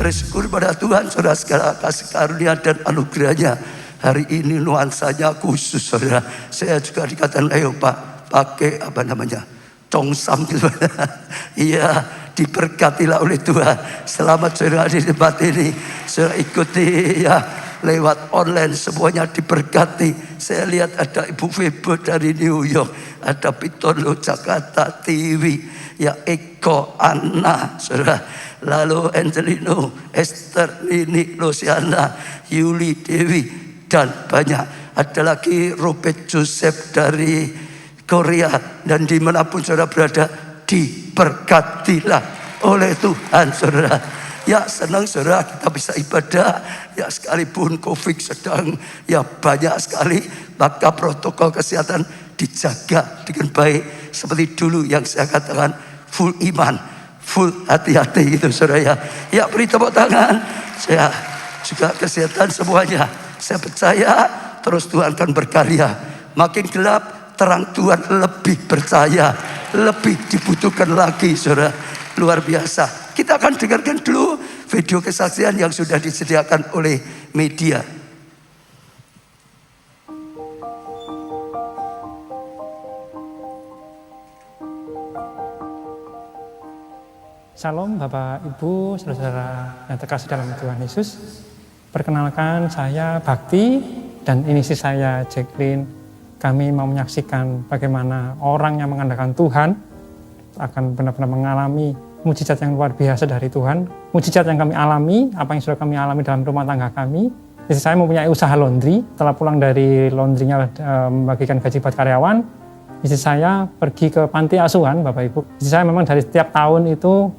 Bersyukur pada Tuhan, saudara, segala kasih karunia dan anugerahnya. Hari ini nuansanya khusus, saudara. Saya juga dikatakan, ayo Pak, pakai apa namanya, congsam gitu. Iya, diberkatilah oleh Tuhan. Selamat saudara di tempat ini. Saudara ikuti ya lewat online, semuanya diberkati. Saya lihat ada Ibu Febo dari New York, ada Pitolo Jakarta TV, ya Eko, Anna, saudara. Lalu Angelino, Esther, Nini, Luciana, Yuli, Dewi, dan banyak. Ada lagi Robert Joseph dari Korea. Dan dimanapun saudara berada, diberkatilah oleh Tuhan, saudara. Ya senang saudara kita bisa ibadah. Ya sekalipun COVID sedang ya banyak sekali, maka protokol kesehatan dijaga dengan baik. Seperti dulu yang saya katakan, full iman, full hati-hati gitu saudara ya. Ya beri tepuk tangan. Saya juga kesehatan semuanya. Saya percaya terus Tuhan akan berkarya. Makin gelap, terang Tuhan lebih percaya, lebih dibutuhkan lagi saudara. Luar biasa. Kita akan dengarkan dulu video kesaksian yang sudah disediakan oleh media. Salam Bapak Ibu, saudara-saudara yang terkasih dalam Tuhan Yesus. Perkenalkan, saya Bakti dan ini istri saya Jacqueline. Kami mau menyaksikan bagaimana orang yang mengandalkan Tuhan akan benar-benar mengalami mujizat yang luar biasa dari Tuhan. Mujizat yang kami alami, apa yang sudah kami alami dalam rumah tangga kami. Istri saya mempunyai usaha laundry. Setelah pulang dari laundrynya membagikan gaji buat karyawan, istri saya pergi ke panti asuhan, Bapak Ibu. Istri saya memang dari setiap tahun itu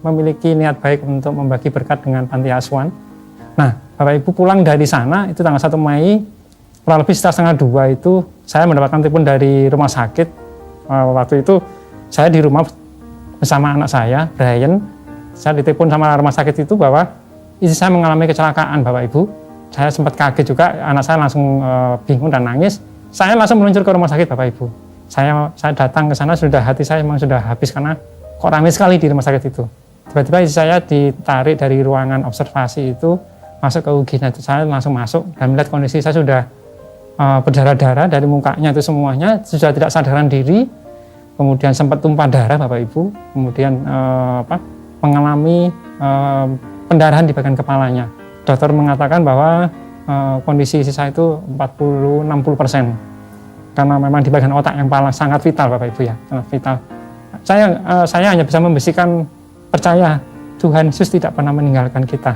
memiliki niat baik untuk membagi berkat dengan panti asuhan. Nah, Bapak Ibu pulang dari sana, itu tanggal 1 Mei, kurang lebih sekitar 1:30 itu, saya mendapatkan telepon dari rumah sakit. Waktu itu, saya di rumah bersama anak saya, Brian. Saya ditelepon sama rumah sakit itu bahwa istri saya mengalami kecelakaan, Bapak Ibu. Saya sempat kaget juga, anak saya langsung bingung dan nangis. Saya langsung meluncur ke rumah sakit, Bapak Ibu. Saya datang ke sana, hati saya memang sudah habis karena kok ramai sekali di rumah sakit itu. Tiba-tiba istri saya ditarik dari ruangan observasi itu masuk ke UGD. Nah, saya langsung masuk dan melihat kondisi saya sudah berdarah-darah dari mukanya itu semuanya, sudah tidak sadarkan diri, kemudian sempat tumpah darah, Bapak Ibu, kemudian mengalami pendarahan di bagian kepalanya. Dokter mengatakan bahwa kondisi istri saya itu 40-60%. Karena memang di bagian otak yang paling sangat vital, Bapak Ibu ya, sangat vital. Saya hanya bisa membisikkan, percaya Tuhan Yesus tidak pernah meninggalkan kita.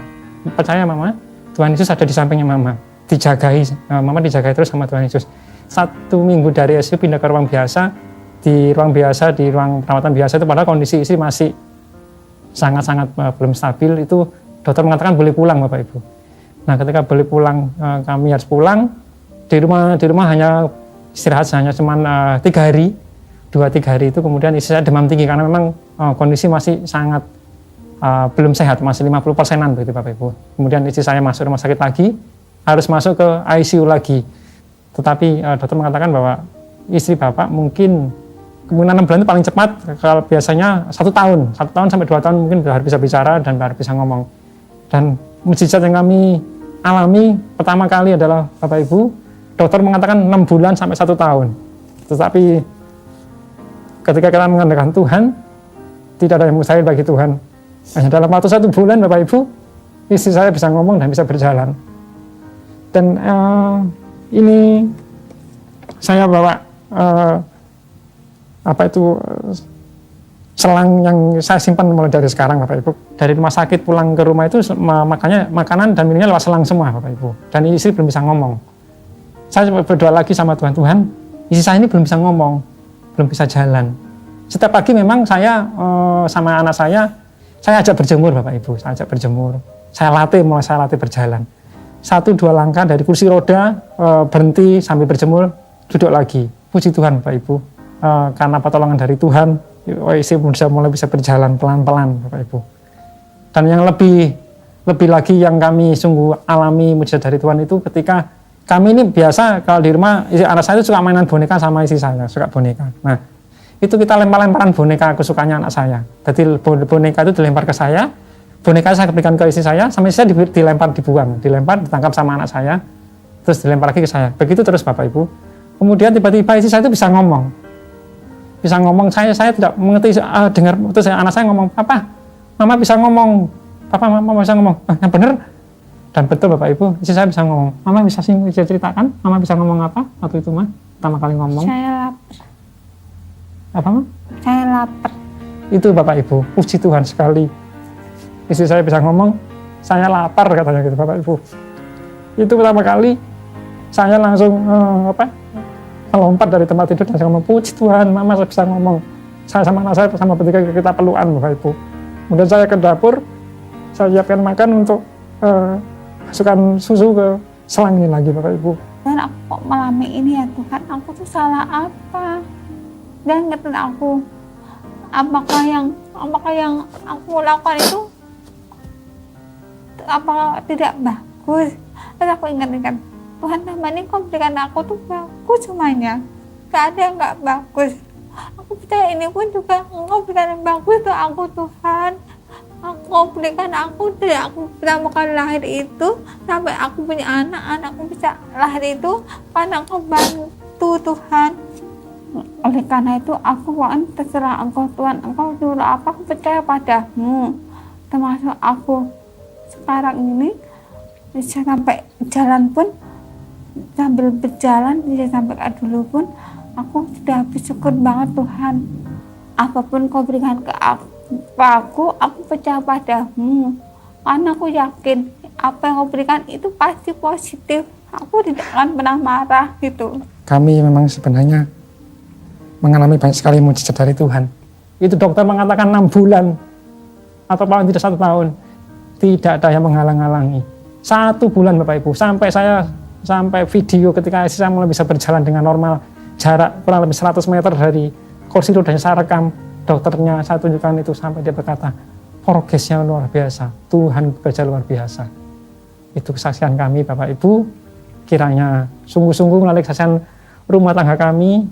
Percaya Mama, Tuhan Yesus ada di sampingnya Mama. Dijagai, Mama dijagai terus sama Tuhan Yesus. 1 minggu dari ICU pindah ke ruang biasa, di ruang perawatan biasa itu padahal kondisi istri masih sangat-sangat belum stabil, itu dokter mengatakan boleh pulang Bapak Ibu. Nah ketika boleh pulang, kami harus pulang. Di rumah hanya istirahat hanya cuma 3 hari, 2-3 hari itu kemudian istri saya demam tinggi karena memang kondisi masih sangat belum sehat, masih 50%-an begitu Bapak Ibu. Kemudian istri saya masuk rumah sakit lagi, harus masuk ke ICU lagi. Tetapi dokter mengatakan bahwa istri Bapak mungkin kemungkinan 6 bulan itu paling cepat, kalau biasanya 1 tahun sampai 2 tahun mungkin baru bisa bicara dan baru bisa ngomong. Dan mujizat yang kami alami pertama kali adalah Bapak Ibu, dokter mengatakan 6 bulan sampai 1 tahun. Tetapi ketika kita mengandalkan Tuhan, tidak ada yang mustahil bagi Tuhan. Hanya dalam waktu 1 bulan Bapak Ibu, istri saya bisa ngomong dan bisa berjalan. Dan ini saya bawa selang yang saya simpan mulai dari sekarang Bapak Ibu. Dari rumah sakit pulang ke rumah itu makanya makanan dan minumnya lewat selang semua Bapak Ibu. Dan istri belum bisa ngomong. Saya berdoa lagi sama Tuhan, istri saya ini belum bisa ngomong, belum bisa jalan. Setiap pagi memang saya sama anak saya ajak berjemur Bapak Ibu, saya ajak berjemur. Saya latih berjalan. 1-2 langkah dari kursi roda, berhenti sambil berjemur, duduk lagi. Puji Tuhan Bapak Ibu, karena pertolongan dari Tuhan, istri mulai bisa berjalan pelan-pelan Bapak Ibu. Dan yang lebih lagi yang kami sungguh alami mujizat dari Tuhan itu ketika kami ini biasa kalau di rumah, anak saya itu suka mainan boneka sama istri saya, suka boneka. Nah, itu kita lempar-lemparan boneka kesukaannya anak saya. Jadi boneka itu dilempar ke saya, boneka saya berikan ke istri saya, sampai saya dilempar, dilempar, ditangkap sama anak saya, terus dilempar lagi ke saya. Begitu terus Bapak Ibu. Kemudian tiba-tiba istri saya itu bisa ngomong. Saya tidak mengerti, dengar, terus anak saya ngomong, "Papa, Mama bisa ngomong. Papa, Mama bisa ngomong." Yang benar. Dan betul Bapak Ibu, istri saya bisa ngomong. Mama bisa ceritakan, Mama bisa ngomong apa waktu itu, Ma? Pertama kali ngomong. Saya lapar. Apa, Ma? Saya lapar. Itu Bapak Ibu, puji Tuhan sekali. Istri saya bisa ngomong, saya lapar katanya gitu Bapak Ibu. Itu pertama kali saya langsung melompat dari tempat tidur dan saya ngomong, puji Tuhan, Mama saya bisa ngomong. Saya sama anak saya sama bertiga kita pelukan Bapak Ibu. Kemudian saya ke dapur, saya siapkan makan untuk masukkan susu ke selang ini lagi Bapak Ibu. Dan aku kok mengalami ini ya Tuhan, aku tuh salah apa? Dan ngerti aku, apakah yang aku lakukan itu apakah tidak bagus? Dan aku ingat-ingat, Tuhan selama ini kau berikan aku tuh bagus semuanya, gak ada yang gak bagus. Aku percaya ini pun juga Engkau berikan yang bagus untuk aku Tuhan. Engkau berikan aku dari aku pertama kali lahir itu sampai aku punya anakku bisa lahir itu karena Engkau bantu Tuhan. Oleh karena itu aku terserah Engkau Tuhan, Engkau nyuruh apa aku percaya padamu. Termasuk aku sekarang ini bisa sampai jalan pun, sambil berjalan bisa sampai dulu pun aku sudah bersyukur banget Tuhan. Apapun Kau berikan ke aku percaya padamu. Karena aku yakin apa yang Kau berikan itu pasti positif. Aku tidak akan pernah marah gitu. Kami memang sebenarnya mengalami banyak sekali mujizat dari Tuhan. Itu dokter mengatakan 6 bulan atau paling tidak 1 tahun. Tidak ada yang menghalang-halangi. 1 bulan Bapak Ibu, sampai video ketika saya mulai bisa berjalan dengan normal, jarak kurang lebih 100 meter dari kursi roda yang saya rekam, dokternya saya tunjukkan itu sampai dia berkata, progresnya luar biasa, Tuhan bekerja luar biasa. Itu kesaksian kami Bapak Ibu, kiranya sungguh-sungguh melalui kesaksian rumah tangga kami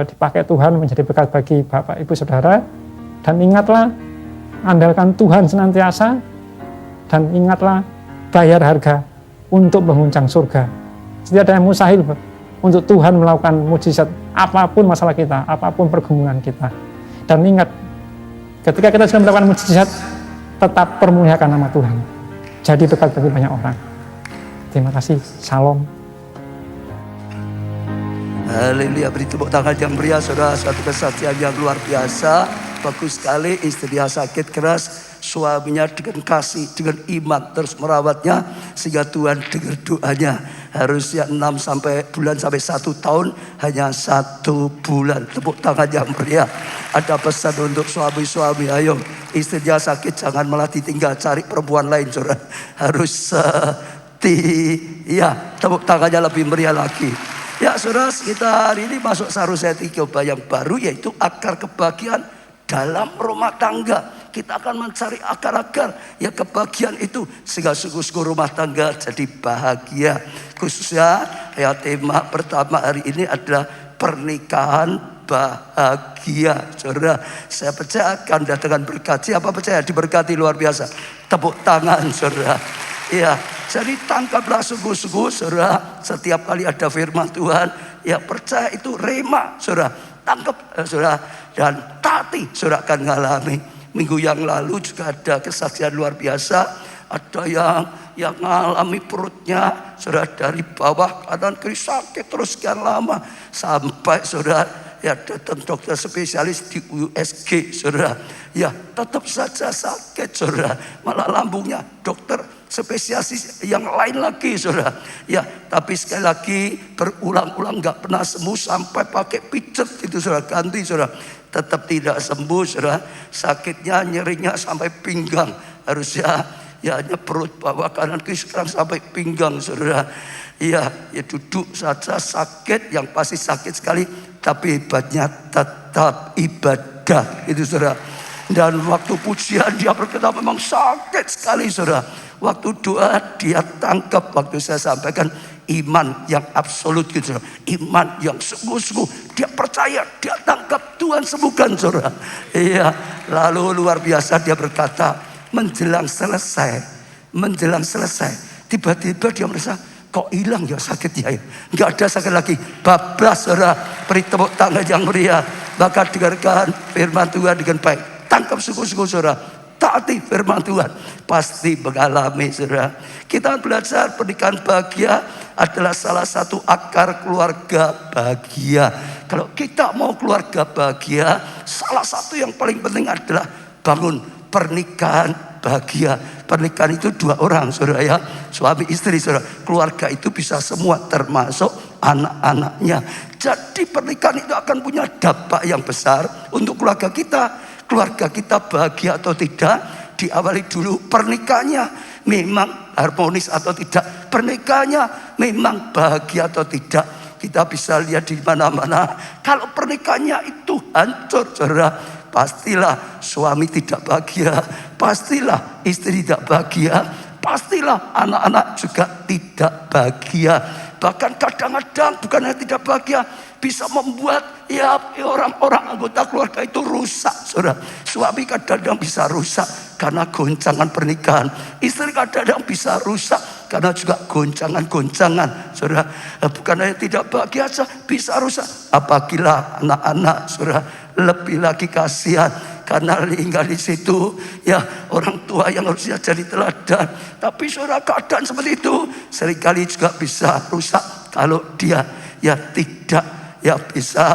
dipakai Tuhan menjadi berkat bagi Bapak Ibu Saudara. Dan ingatlah, andalkan Tuhan senantiasa, dan ingatlah bayar harga untuk menguncang surga. Tidak ada yang mustahil untuk Tuhan melakukan mujizat apapun masalah kita, apapun pergumulan kita. Dan ingat, ketika kita sudah melakukan mujizat, tetap permuliakan nama Tuhan. Jadi berkat bagi banyak orang. Terima kasih. Salam. Haleluya, beri tepuk tangan yang meriah saudara. Satu kesaksian yang luar biasa. Bagus sekali, istri dia sakit keras, suaminya dengan kasih, dengan iman terus merawatnya sehingga Tuhan dengar doanya. Harusnya 6 bulan sampai 1 tahun, hanya 1 bulan. Tepuk tangan yang meriah. Ada pesan untuk suami-suami, ayo istrinya sakit jangan malah ditinggal cari perempuan lain saudara. Harus ya, tepuk tangannya lebih meriah lagi. Ya saudara, kita hari ini masuk Saruseti Coba yang baru, yaitu akar kebahagiaan dalam rumah tangga. Kita akan mencari akar-akar ya kebahagiaan itu sehingga sungguh-sungguh rumah tangga jadi bahagia. Khususnya ya tema pertama hari ini adalah pernikahan bahagia. Saudara, saya percaya akan datangkan berkat. Siapa percaya diberkati luar biasa? Tepuk tangan saudara. Ya, jadi tangkaplah sungguh-sungguh saudara. Setiap kali ada firman Tuhan, ya percaya itu rema saudara. Tangkap saudara dan taati saudara akan mengalami. Minggu yang lalu juga ada kesaksian luar biasa. Ada yang mengalami perutnya saudara dari bawah kanan kiri sakit terus sekian lama sampai saudara ya datang dokter spesialis di USG saudara. Ya tetap saja sakit saudara. Malah lambungnya dokter spesialis yang lain lagi saudara. Ya tapi sekali lagi berulang-ulang gak pernah sembuh sampai pakai pijet itu saudara, ganti saudara. Tetap tidak sembuh saudara. Sakitnya nyerinya sampai pinggang. Harusnya ya hanya perut bawah kanan kiri, sekarang sampai pinggang saudara. Ya duduk saja sakit, yang pasti sakit sekali. Tapi hebatnya tetap ibadah itu saudara. Dan waktu pujian dia berkata memang sakit sekali saudara. Waktu doa dia tangkap, waktu saya sampaikan iman yang absolut gitu saudara. Iman yang sungguh-sungguh dia percaya, dia tangkap, Tuhan sembuhkan saudara. Iya, lalu luar biasa dia berkata, menjelang selesai, tiba-tiba dia merasa, kok hilang ya sakitnya ya. Nggak ada sakit lagi. Bablas saudara, beri tepuk tangan yang meriah. Maka dengarkan firman Tuhan dengan baik. Tangkap sungguh-sungguh saudara. Taati firman Tuhan. Pasti mengalami saudara. Kita belajar pernikahan bahagia adalah salah satu akar keluarga bahagia. Kalau kita mau keluarga bahagia, salah satu yang paling penting adalah bangun pernikahan bahagia. Pernikahan itu 2 orang saudara ya, suami istri saudara. Keluarga itu bisa semua termasuk anak-anaknya. Jadi pernikahan itu akan punya dampak yang besar untuk keluarga kita. Keluarga kita bahagia atau tidak, diawali dulu pernikahannya memang harmonis atau tidak, pernikahannya memang bahagia atau tidak. Kita bisa lihat di mana-mana. Kalau pernikahannya itu hancur saudara, pastilah suami tidak bahagia, pastilah istri tidak bahagia, pastilah anak-anak juga tidak bahagia. Bahkan kadang-kadang bukan hanya tidak bahagia, bisa membuat ya orang-orang anggota keluarga itu rusak saudara. Suami kadang-kadang bisa rusak karena goncangan pernikahan. Istri kadang-kadang bisa rusak karena juga goncangan-goncangan saudara. Bukan hanya tidak bahagia saja, bisa rusak. Apabila anak-anak saudara, lebih lagi kasihan karena tinggal di situ ya orang tua yang harusnya jadi teladan. Tapi saudara, keadaan seperti itu seringkali juga bisa rusak kalau dia ya tidak ya bisa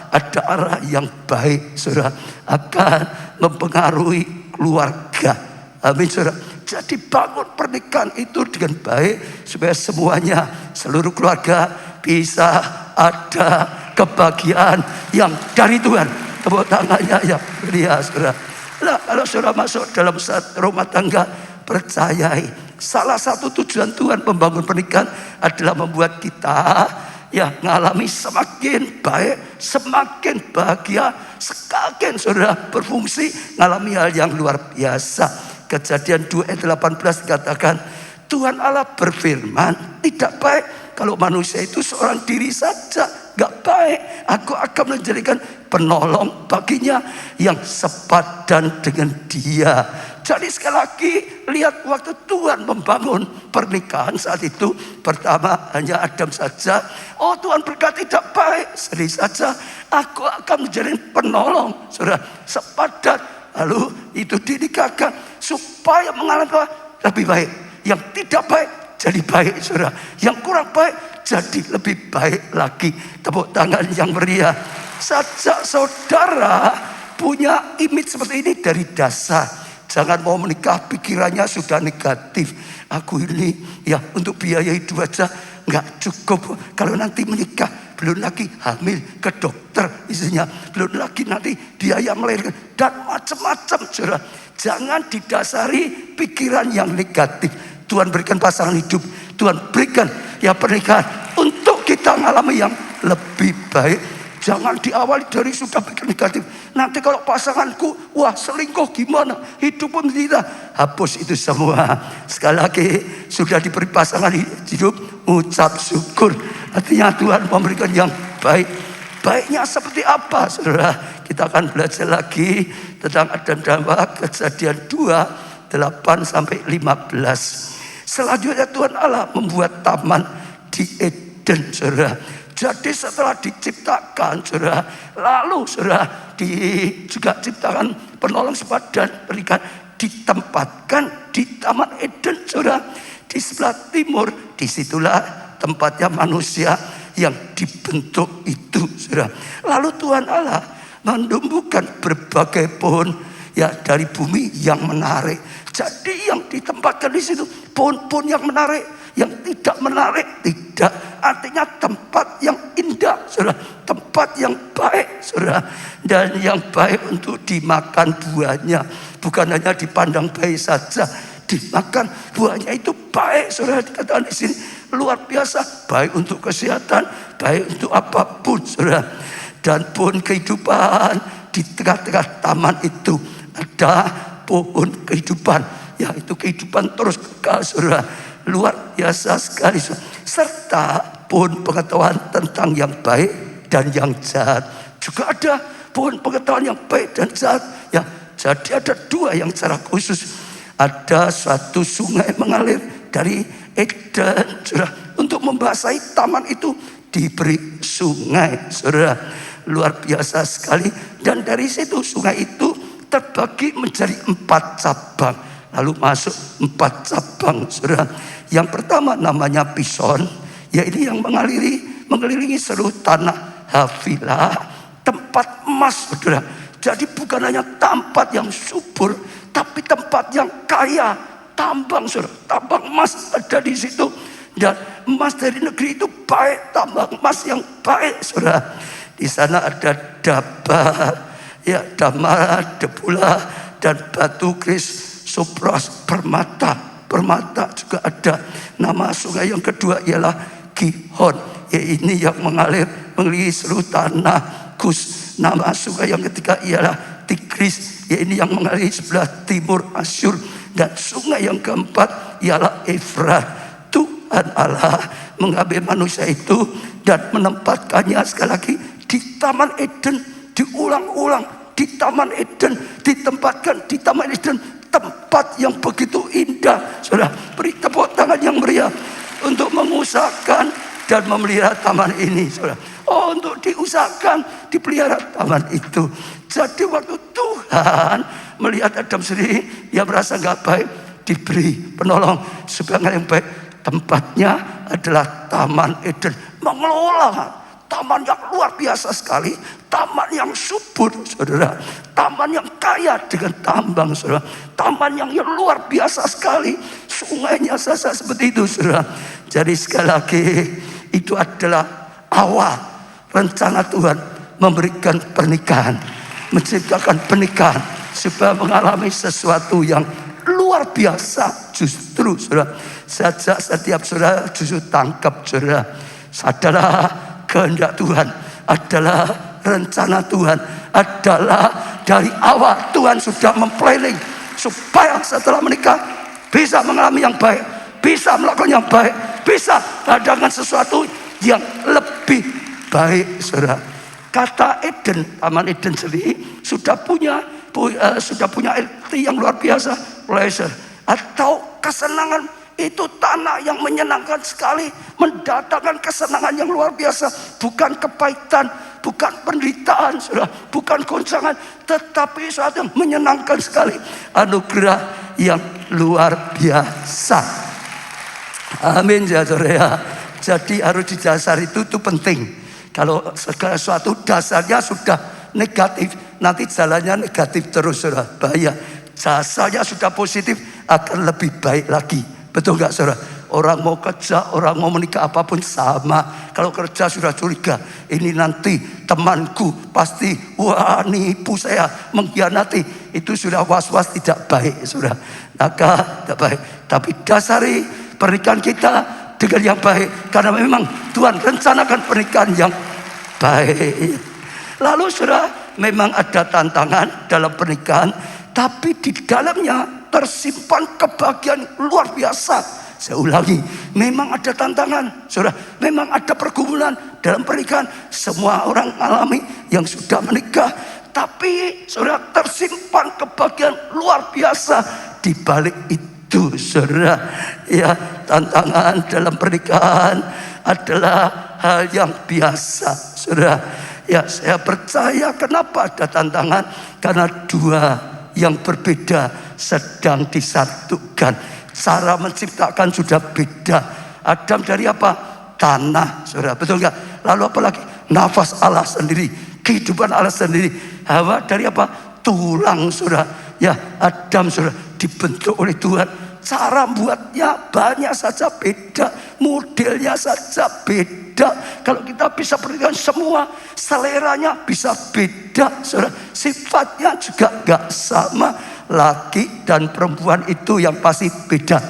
ada arah yang baik saudara, akan mempengaruhi keluarga. Amin saudara. Jadi bangun pernikahan itu dengan baik supaya semuanya, seluruh keluarga bisa ada kebahagiaan yang dari Tuhan. Tepuk tangannya ya meriah saudara. Nah, kalau saudara masuk dalam rumah tangga, percayai salah satu tujuan Tuhan membangun pernikahan adalah membuat kita ya mengalami semakin baik, semakin bahagia, semakin saudara berfungsi, mengalami hal yang luar biasa. Kejadian 2 ayat 18 dikatakan, Tuhan Allah berfirman, tidak baik kalau manusia itu seorang diri saja, gak baik. Aku akan menjadikan penolong baginya yang sepadan dengan dia. Jadi sekali lagi, lihat waktu Tuhan membangun pernikahan saat itu, pertama hanya Adam saja. Oh Tuhan berkata tidak baik, sedih saja. Aku akan menjadi penolong, saudara, sepadan. Lalu itu dinikahkan supaya mengalami lebih baik. Yang tidak baik jadi baik, saudara. Yang kurang baik jadi lebih baik lagi. Tepuk tangan yang meriah. Sejak saudara punya image seperti ini dari dasar, jangan mau menikah pikirannya sudah negatif. Aku ini ya untuk biaya hidup aja nggak cukup. Kalau nanti menikah, belum lagi hamil ke dokter istrinya, belum lagi nanti biaya melahirkan dan macam-macam. Saudara, jangan didasari pikiran yang negatif. Tuhan berikan pasangan hidup, Tuhan berikan ya pernikahan untuk kita mengalami yang lebih baik. Jangan diawali dari sudah pikir negatif. Nanti kalau pasanganku, wah selingkuh gimana? Hidup pun tidak. Hapus itu semua. Sekali lagi, sudah diberi pasangan hidup, ucap syukur. Artinya Tuhan memberikan yang baik. Baiknya seperti apa, saudara? Kita akan belajar lagi tentang Adam dan Hawa, Kejadian 2, 8-15. Selanjutnya Tuhan Allah membuat taman di Eden, saudara. Jadi setelah diciptakan saudara, lalu saudara juga ciptakan penolong sepadan pernikahan, ditempatkan di Taman Eden saudara. Di sebelah timur, disitulah tempatnya manusia yang dibentuk itu saudara. Lalu Tuhan Allah menumbuhkan berbagai pohon ya dari bumi yang menarik. Jadi yang ditempatkan di situ pohon-pohon yang menarik, yang tidak menarik tidak. Artinya tempat yang indah, saudara, tempat yang baik, saudara, dan yang baik untuk dimakan buahnya. Bukan hanya dipandang baik saja, dimakan buahnya itu baik, saudara. Dikatakan di sini luar biasa, baik untuk kesehatan, baik untuk apapun, saudara. Dan pohon kehidupan di tengah-tengah taman itu ada pohon kehidupan, yaitu kehidupan terus kekal, saudara. Luar biasa sekali, serta pohon pengetahuan tentang yang baik dan yang jahat. Juga ada pohon pengetahuan yang baik dan jahat ya. Jadi ada 2 yang secara khusus. Ada suatu sungai mengalir dari Eden, saudara. Untuk membasahi taman itu diberi sungai, saudara. Luar biasa sekali. Dan dari situ sungai itu terbagi menjadi 4 cabang. Lalu masuk 4 cabang, saudara. Yang pertama namanya Pison, ya ini yang mengelilingi seluruh tanah Havilah, tempat emas, saudara. Jadi bukan hanya tempat yang subur, tapi tempat yang kaya tambang, saudara. Tambang emas ada di situ. Dan emas dari negeri itu baik, tambang emas yang baik, saudara. Di sana ada Dabar, ya Damar, Debula, dan batu kris, Sopros, permata juga ada. Nama sungai yang kedua ialah Gihon, ya ini yang mengelilingi seluruh tanah Kus. Nama sungai yang ketiga ialah Tigris, ya ini yang mengalir sebelah timur Asyur. Dan sungai yang keempat ialah Efrat. Tuhan Allah mengambil manusia itu dan menempatkannya sekali lagi di Taman Eden. Diulang-ulang di Taman Eden, ditempatkan di Taman Eden, tempat yang begitu indah. Saudara, beri tepuk tangan yang meriah untuk mengusahakan dan memelihara taman ini, saudara. Oh, untuk diusahakan, dipelihara taman itu. Jadi waktu Tuhan melihat Adam sendiri, dia merasa gak baik, diberi penolong supaya yang baik. Tempatnya adalah Taman Eden. Mengelola taman yang luar biasa sekali, taman yang subur, saudara. Taman yang kaya dengan tambang, saudara. Taman yang luar biasa sekali, sungainya saja seperti itu, saudara. Jadi sekali lagi, itu adalah awal rencana Tuhan memberikan pernikahan, menciptakan pernikahan supaya mengalami sesuatu yang luar biasa. Justru, saudara, sejak setiap saudara justru tangkap, saudara, adalah kehendak Tuhan, adalah rencana Tuhan, adalah dari awal Tuhan sudah memplanning supaya setelah menikah bisa mengalami yang baik, bisa melakukan yang baik, bisa mengadakan sesuatu yang lebih baik, saudara. Kata Eden, Taman Eden sendiri sudah punya arti yang luar biasa, pleasure atau kesenangan. Itu tanah yang menyenangkan sekali, mendatangkan kesenangan yang luar biasa. Bukan kepahitan, bukan penderitaan, saudara, bukan goncangan, tetapi sesuatu yang menyenangkan sekali. Anugerah yang luar biasa. Amin ya, saudara. Jadi harus didasari itu penting. Kalau segala sesuatu dasarnya sudah negatif, nanti jalannya negatif terus, saudara. Bahaya. Dasarnya sudah positif, akan lebih baik lagi. Betul gak, saudara? Orang mau kerja, orang mau menikah apapun sama. Kalau kerja sudah curiga, ini nanti temanku pasti wah nipu saya, mengkhianati. Itu sudah was-was tidak baik, saudara. Maka tidak baik. Tapi dasari pernikahan kita dengan yang baik, karena memang Tuhan rencanakan pernikahan yang baik. Lalu, saudara, memang ada tantangan dalam pernikahan, tapi di dalamnya tersimpan kebahagiaan luar biasa. Saya ulangi, memang ada tantangan, saudara. Memang ada pergumulan dalam pernikahan. Semua orang alami yang sudah menikah. Tapi, saudara, tersimpan kebahagiaan luar biasa di balik itu, saudara. Ya, tantangan dalam pernikahan adalah hal yang biasa, saudara. Ya, saya percaya kenapa ada tantangan, karena dua yang berbeda sedang disatukan. Cara menciptakan sudah beda. Adam dari apa? Tanah, saudara, betul enggak? Lalu apa lagi? Nafas Allah sendiri, kehidupan Allah sendiri. Hawa dari apa? Tulang, saudara. Ya, Adam, saudara, dibentuk oleh Tuhan. Cara buatnya banyak saja beda, modelnya saja beda. Kalau kita bisa perhatikan semua, seleranya bisa beda, saudara. Sifatnya juga gak sama. Laki dan perempuan itu yang pasti beda.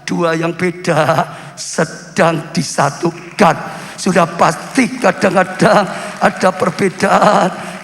Dua yang beda sedang disatukan. Sudah pasti kadang-kadang ada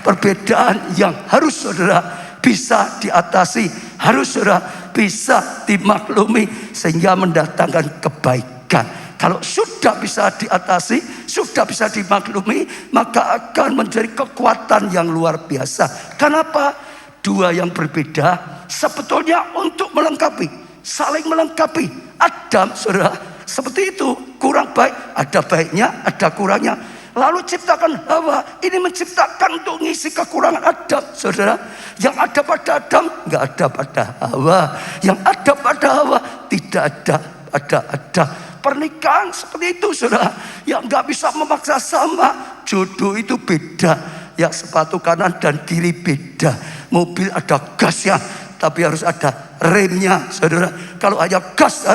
perbedaan yang harus, saudara, bisa diatasi, harus, saudara, bisa dimaklumi sehingga mendatangkan kebaikan. Kalau sudah bisa diatasi, sudah bisa dimaklumi, maka akan menjadi kekuatan yang luar biasa. Kenapa? dua yang berbeda sebetulnya untuk melengkapi, saling melengkapi. Adam, saudara, seperti itu, kurang baik, ada baiknya, ada kurangnya. Lalu ciptakan Hawa, ini menciptakan untuk ngisi kekurangan Adam, saudara. Yang ada pada Adam nggak ada pada Hawa, yang ada pada Hawa tidak ada pada Adam. Pernikahan seperti itu, saudara, yang nggak bisa memaksa sama. Jodoh itu beda, yang sepatu kanan dan kiri beda. Mobil ada gasnya, tapi harus ada remnya, saudara. Kalau hanya gas,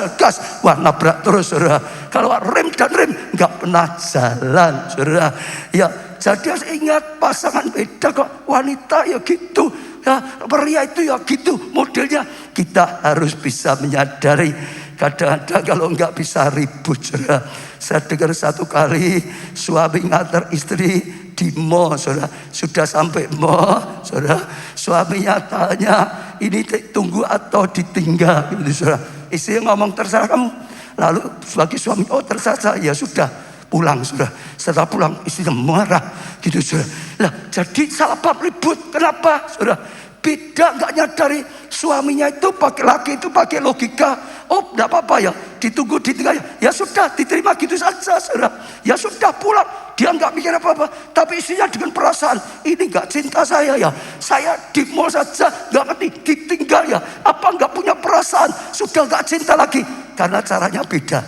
wah nabrak terus, saudara. Kalau rem dan rem nggak pernah jalan, saudara. Ya, jadi harus ingat pasangan beda kok. Wanita ya gitu, ya pria itu ya gitu modelnya. Kita harus bisa menyadari. Kadang-kadang kalau nggak bisa ribut, saudara. Saya dengar satu kali suami ngantar istri di mall, saudara. Sudah sampai mall, saudara. Suaminya tanya, ini tunggu atau ditinggal, gitu, saudara. Istri ngomong, terserah kamu. Lalu sebagai suami, oh terserah, ya sudah pulang, saudara. Setelah pulang istrinya marah, gitu, saudara. Lah, jadi salah paham ribut. Kenapa, saudara? Beda, nggak nyadari suaminya itu pakai, laki itu pakai logika. Oh, enggak apa-apa ya, ditunggu ditinggal ya sudah, diterima gitu saja, saudara. Ya sudah pulang, dia nggak mikir apa-apa. Tapi istrinya dengan perasaan, ini nggak cinta saya ya, saya di mall saja nggak ngerti, ditinggal ya, apa nggak punya perasaan, sudah nggak cinta lagi. Karena caranya beda,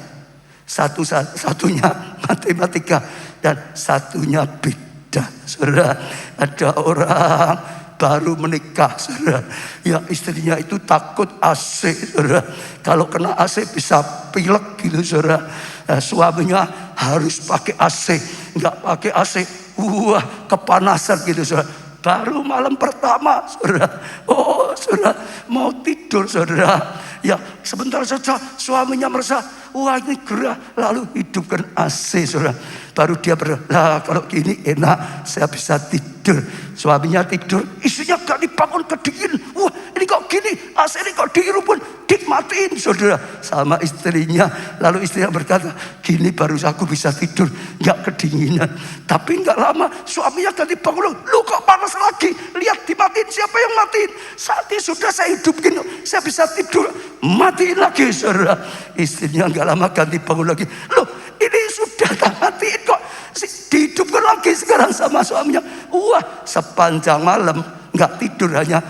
satunya matematika dan satunya beda, saudara. Ada orang baru menikah, saudara, ya istrinya itu takut AC, saudara. Kalau kena AC bisa pilek gitu, saudara. Suaminya harus pakai AC, nggak pakai AC, wah kepanasan gitu, saudara. Baru malam pertama, saudara, oh saudara mau tidur, saudara, ya sebentar saja suaminya merasa wah ini gerah, lalu hidupkan AC, saudara. Baru dia lah kalau gini enak, saya bisa tidur. Suaminya tidur, istrinya gak dibangun, kedingin. Wah ini kok gini, AC ini kok dingin pun dimatiin, saudara, sama istrinya. Lalu istrinya berkata, gini baru aku bisa tidur, gak kedinginan. Tapi gak lama suaminya gak dibangun, lu kok panas lagi, lihat dimatiin, siapa yang matiin? Saat ini sudah saya hidupin, saya bisa tidur, matiin lagi, saudara. Istrinya gak lama ganti bangun lagi, loh ini sudah tak matiin kok dihidupkan lagi sekarang sama suaminya. Wah sepanjang malam nggak tidur, hanya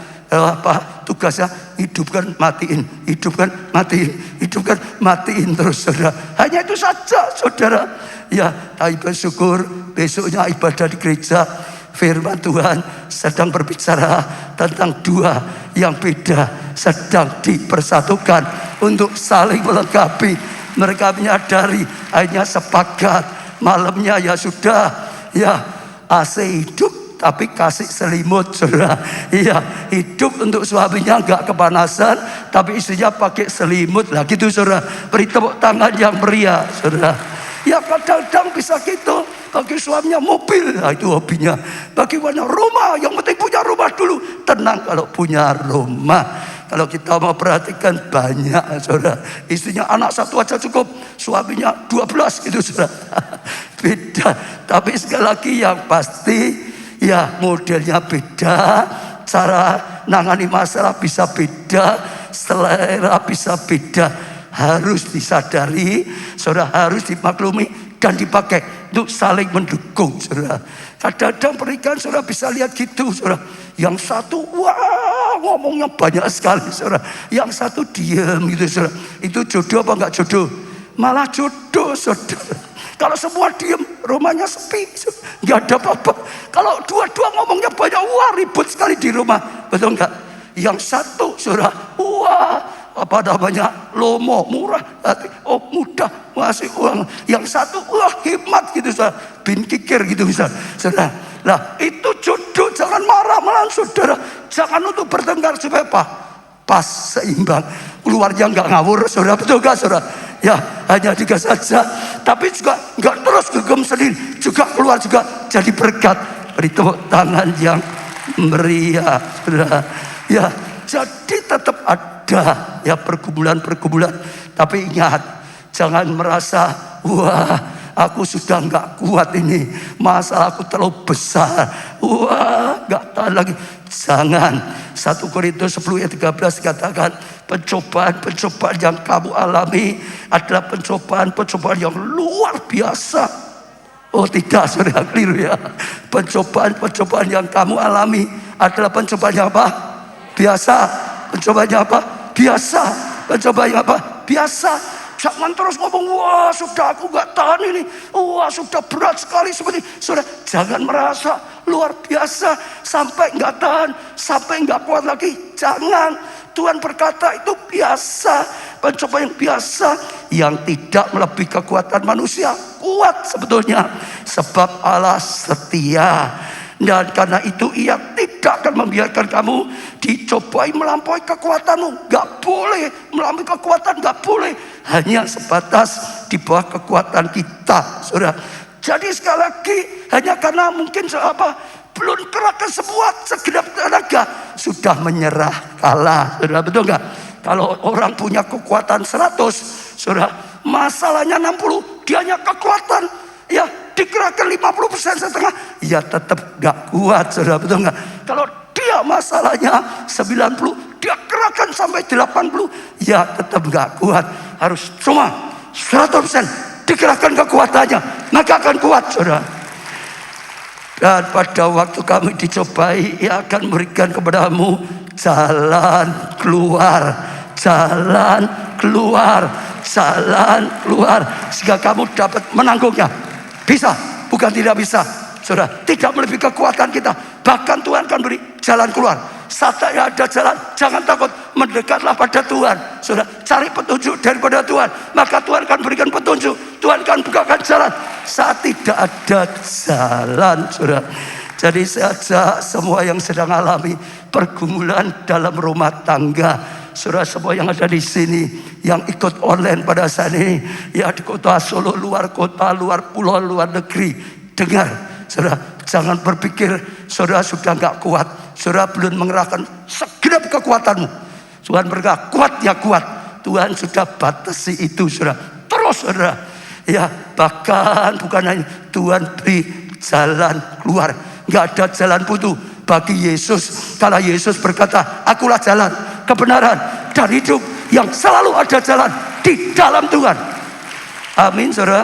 tugasnya hidupkan matiin, hidupkan matiin, hidupkan matiin terus, saudara. Hanya itu saja, saudara. Ya tapi bersyukur besoknya ibadah di gereja, firman Tuhan sedang berbicara tentang dua yang beda sedang dipersatukan untuk saling melengkapi. Mereka menyadari, hanya sepakat malamnya ya sudah, ya AC hidup tapi kasih selimut, saudara. Iya, hidup untuk suaminya nggak kepanasan, tapi istrinya pakai selimut lah gitu, saudara. Beri tepuk tangan yang meriah, saudara. Ya kadang-kadang bisa gitu. Bagi suaminya mobil, nah itu hobinya. Bagi warna rumah, yang penting punya rumah dulu. Tenang kalau punya rumah. Kalau kita mau perhatikan banyak, saudara. Istrinya anak satu aja cukup, suaminya 12 gitu, saudara. Beda. Tapi sekali lagi yang pasti, ya modelnya beda, cara nangani masalah bisa beda, selera bisa beda. Harus disadari, saudara, harus dimaklumi dan dipakai untuk saling mendukung, saudara. Kadang-kadang pernikahan saudara bisa lihat gitu, saudara. Yang satu wah ngomongnya banyak sekali, saudara. Yang satu diam gitu, saudara. Itu jodoh apa enggak jodoh? Malah jodoh, saudara. Kalau semua diam, rumahnya sepi, nggak ada apa-apa. Kalau dua-dua ngomongnya banyak, wah ribut sekali di rumah, betul enggak? Yang satu, saudara, wah apa namanya, lomo, murah hati, oh mudah ngasih uang. Yang satu wah hikmat gitu, saudara, bin kikir gitu bisa, saudara. Nah itu jodoh, jangan marah malah, saudara. Jangan untuk bertengkar supaya apa? Pas seimbang, keluarnya nggak ngawur, saudara, betul nggak, saudara? Ya hanya tiga saja, tapi juga nggak terus gegem sendiri, juga keluar juga jadi berkat. Beri tepuk tangan yang meriah, saudara. Ya jadi tetap ada ya pergumulan-pergumulan, tapi ingat jangan merasa wah aku sudah nggak kuat ini, masalahku terlalu besar, wah nggak tahan lagi. Jangan. 1 Korintus 10 ayat 13 katakan, pencobaan-pencobaan yang kamu alami adalah pencobaan-pencobaan yang luar biasa. Oh tidak, saudara, keliru ya. Pencobaan-pencobaan yang kamu alami adalah pencobaan yang apa? Biasa. Pencobaan yang apa? Biasa. Pencobaan yang apa? Biasa. Jangan terus ngomong, wah sudah aku gak tahan ini, wah sudah berat sekali seperti ini. Saudara, jangan merasa luar biasa sampai gak tahan, sampai gak kuat lagi. Jangan. Tuhan berkata itu biasa, pencobaan yang biasa, yang tidak melebihi kekuatan manusia. Kuat sebetulnya, sebab Allah setia. Dan karena itu ia tidak akan membiarkan kamu dicobai melampaui kekuatanmu. Gak boleh melampaui kekuatan, gak boleh. Hanya sebatas di bawah kekuatan kita, saudara. Jadi sekali lagi, hanya karena mungkin belum kerahkan semua segenap tenaga, sudah menyerah, kalah, saudara. Betul gak? Kalau orang punya kekuatan 100, saudara, masalahnya 60, dia hanya kekuatan, ya dikerahkan 50% setengah, ya tetap gak kuat, saudara. Betul gak? Kalau dia masalahnya 90, dia kerahkan sampai 80, ya tetap gak kuat. Harus cuma 100% dikerahkan kekuatannya, maka akan kuat, saudara. Dan pada waktu kami dicobai, ia akan memberikan kepadamu jalan keluar, jalan keluar, jalan keluar, sehingga kamu dapat menanggungnya. Bisa, bukan tidak bisa, saudara. Tidak melebihi kekuatan kita. Bahkan Tuhan akan beri jalan keluar. Saat ada jalan, jangan takut, mendekatlah pada Tuhan, saudara. Cari petunjuk daripada Tuhan, maka Tuhan akan berikan petunjuk. Tuhan akan bukakan jalan. Saat tidak ada jalan, saudara. Jadi saya ajak semua yang sedang alami pergumulan dalam rumah tangga, saudara, semua yang ada di sini, yang ikut online pada saat ini, ya di kota Solo, luar kota, luar pulau, luar negeri, dengar, saudara. Jangan berpikir saudara sudah gak kuat, saudara belum mengerahkan segenap kekuatanmu. Tuhan berkata kuat ya kuat. Tuhan sudah batasi itu, saudara. Terus, saudara. Ya, bahkan bukan hanya Tuhan beri jalan keluar. Gak ada jalan buntu bagi Yesus. Karena Yesus berkata, akulah jalan, kebenaran, dan hidup, yang selalu ada jalan di dalam Tuhan. Amin, saudara.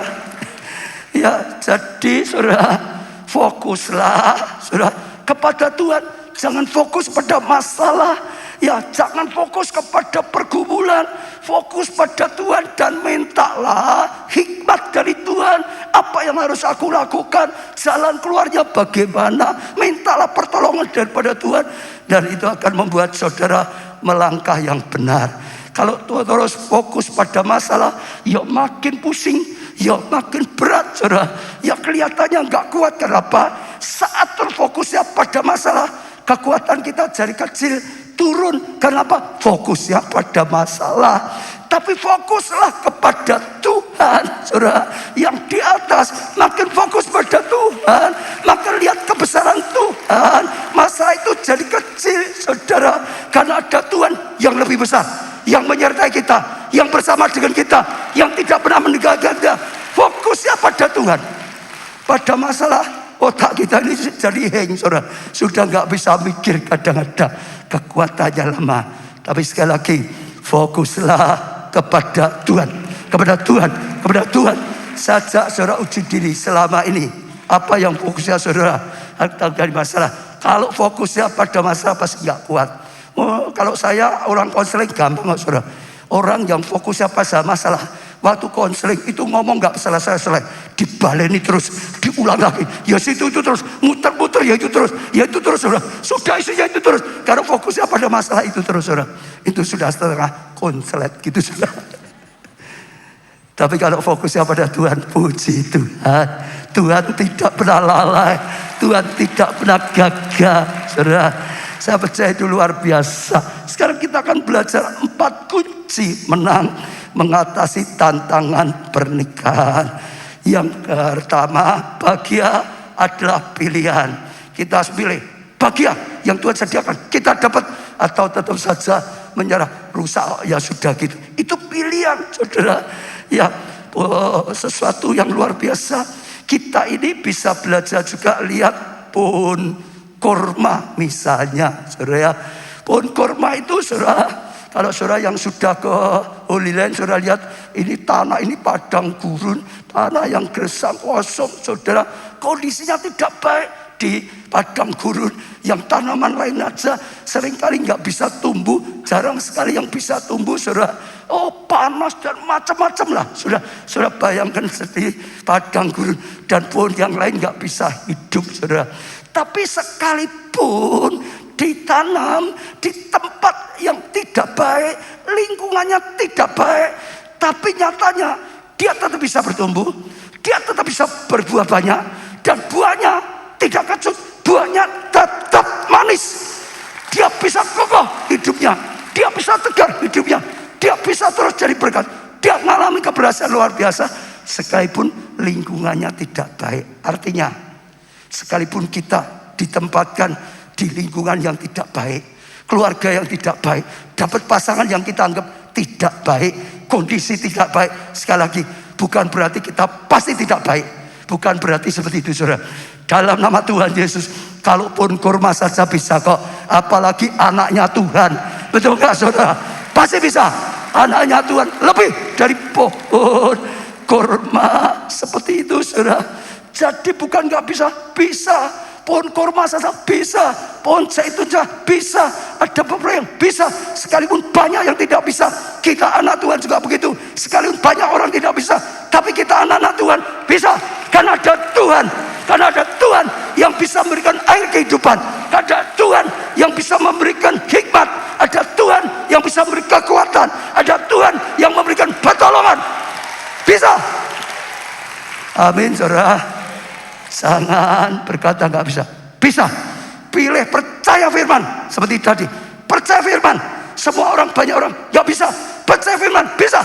Ya, jadi saudara, fokuslah, saudara, kepada Tuhan. Jangan fokus pada masalah, ya jangan fokus kepada pergumulan. Fokus pada Tuhan dan mintalah hikmat dari Tuhan. Apa yang harus aku lakukan? Jalan keluarnya bagaimana? Mintalah pertolongan daripada Tuhan, dan itu akan membuat saudara melangkah yang benar. Kalau Tuhan terus fokus pada masalah, ya makin pusing, ya makin berat, saudara. Ya kelihatannya nggak kuat. Kenapa? Saat terfokusnya pada masalah, kekuatan kita jadi kecil, turun. Kenapa? Fokusnya pada masalah. Tapi fokuslah kepada Tuhan, saudara. Yang di atas, makin fokus pada Tuhan, makin lihat kebesaran Tuhan. Masalah itu jadi kecil, saudara. Karena ada Tuhan yang lebih besar, yang menyertai kita, yang bersama dengan kita, yang tidak pernah meninggalkan kita. Fokusnya pada Tuhan. Pada masalah, otak kita ini jadi hang, saudara. Sudah gak bisa mikir kadang-kadang, kekuatannya lemah. Tapi sekali lagi, fokuslah kepada Tuhan, kepada Tuhan, kepada Tuhan. Saja saudara uji diri selama ini, apa yang fokusnya saudara dari masalah. Kalau fokusnya pada masalah pasti gak kuat. Oh, kalau saya orang konseling gampang, saudara. Orang yang fokusnya pada masalah, waktu konseling itu ngomong gak selesai-selesai, dibaleni terus, diulang lagi, ya situ itu terus, muter-muter ya itu terus, saudara. Sudah isinya itu terus, karena fokusnya pada masalah itu terus, saudara. Itu sudah setengah konseling gitu, saudara. Tapi kalau fokusnya pada Tuhan, puji Tuhan, Tuhan tidak pernah lalai, Tuhan tidak pernah gagal, saudara. Saya percaya itu luar biasa. Sekarang kita akan belajar 4 kunci menang mengatasi tantangan pernikahan. Yang pertama, bahagia adalah pilihan. Kita harus pilih bahagia yang Tuhan sediakan, kita dapat, atau tetap saja menyerah, rusak, ya sudah gitu. Itu pilihan, saudara. Ya, sesuatu yang luar biasa. Kita ini bisa belajar juga, lihat pun kurma misalnya, saudara ya. Pohon kurma itu saudara, kalau saudara yang sudah ke Holy Land, saudara lihat ini tanah, ini padang gurun, tanah yang gersang kosong, saudara. Kondisinya tidak baik di padang gurun, yang tanaman lain aja seringkali nggak bisa tumbuh, jarang sekali yang bisa tumbuh, saudara. Oh, panas dan macam-macam lah, saudara bayangkan seperti padang gurun dan pohon yang lain nggak bisa hidup, saudara. Tapi sekalipun ditanam di tempat yang tidak baik, lingkungannya tidak baik, tapi nyatanya dia tetap bisa bertumbuh, dia tetap bisa berbuah banyak, dan buahnya tidak kecut, buahnya tetap manis. Dia bisa kokoh hidupnya, dia bisa tegar hidupnya, dia bisa terus jadi berkat, dia mengalami keberhasilan luar biasa sekalipun lingkungannya tidak baik. Artinya sekalipun kita ditempatkan di lingkungan yang tidak baik, keluarga yang tidak baik, dapat pasangan yang kita anggap tidak baik, kondisi tidak baik, sekali lagi bukan berarti kita pasti tidak baik, bukan berarti seperti itu, saudara. Dalam nama Tuhan Yesus, kalaupun kurma saja bisa kok, apalagi anaknya Tuhan, betul nggak, saudara? Pasti bisa. Anaknya Tuhan lebih dari pohon kurma seperti itu, saudara. Jadi bukan nggak bisa, bisa. Pohon kurma saja bisa, pohon zaitun saja bisa, ada beberapa yang bisa, sekalipun banyak yang tidak bisa. Kita anak Tuhan juga begitu, sekalipun banyak orang tidak bisa, tapi kita anak-anak Tuhan bisa, karena ada Tuhan, karena ada Tuhan yang bisa memberikan air kehidupan, ada Tuhan yang bisa memberikan hikmat, ada Tuhan yang bisa memberikan kekuatan, ada Tuhan yang memberikan pertolongan, bisa. Amin, saudara. Jangan berkata nggak bisa. Bisa. Pilih percaya firman. Seperti tadi, percaya firman. Semua orang, banyak orang nggak bisa. Percaya firman, bisa.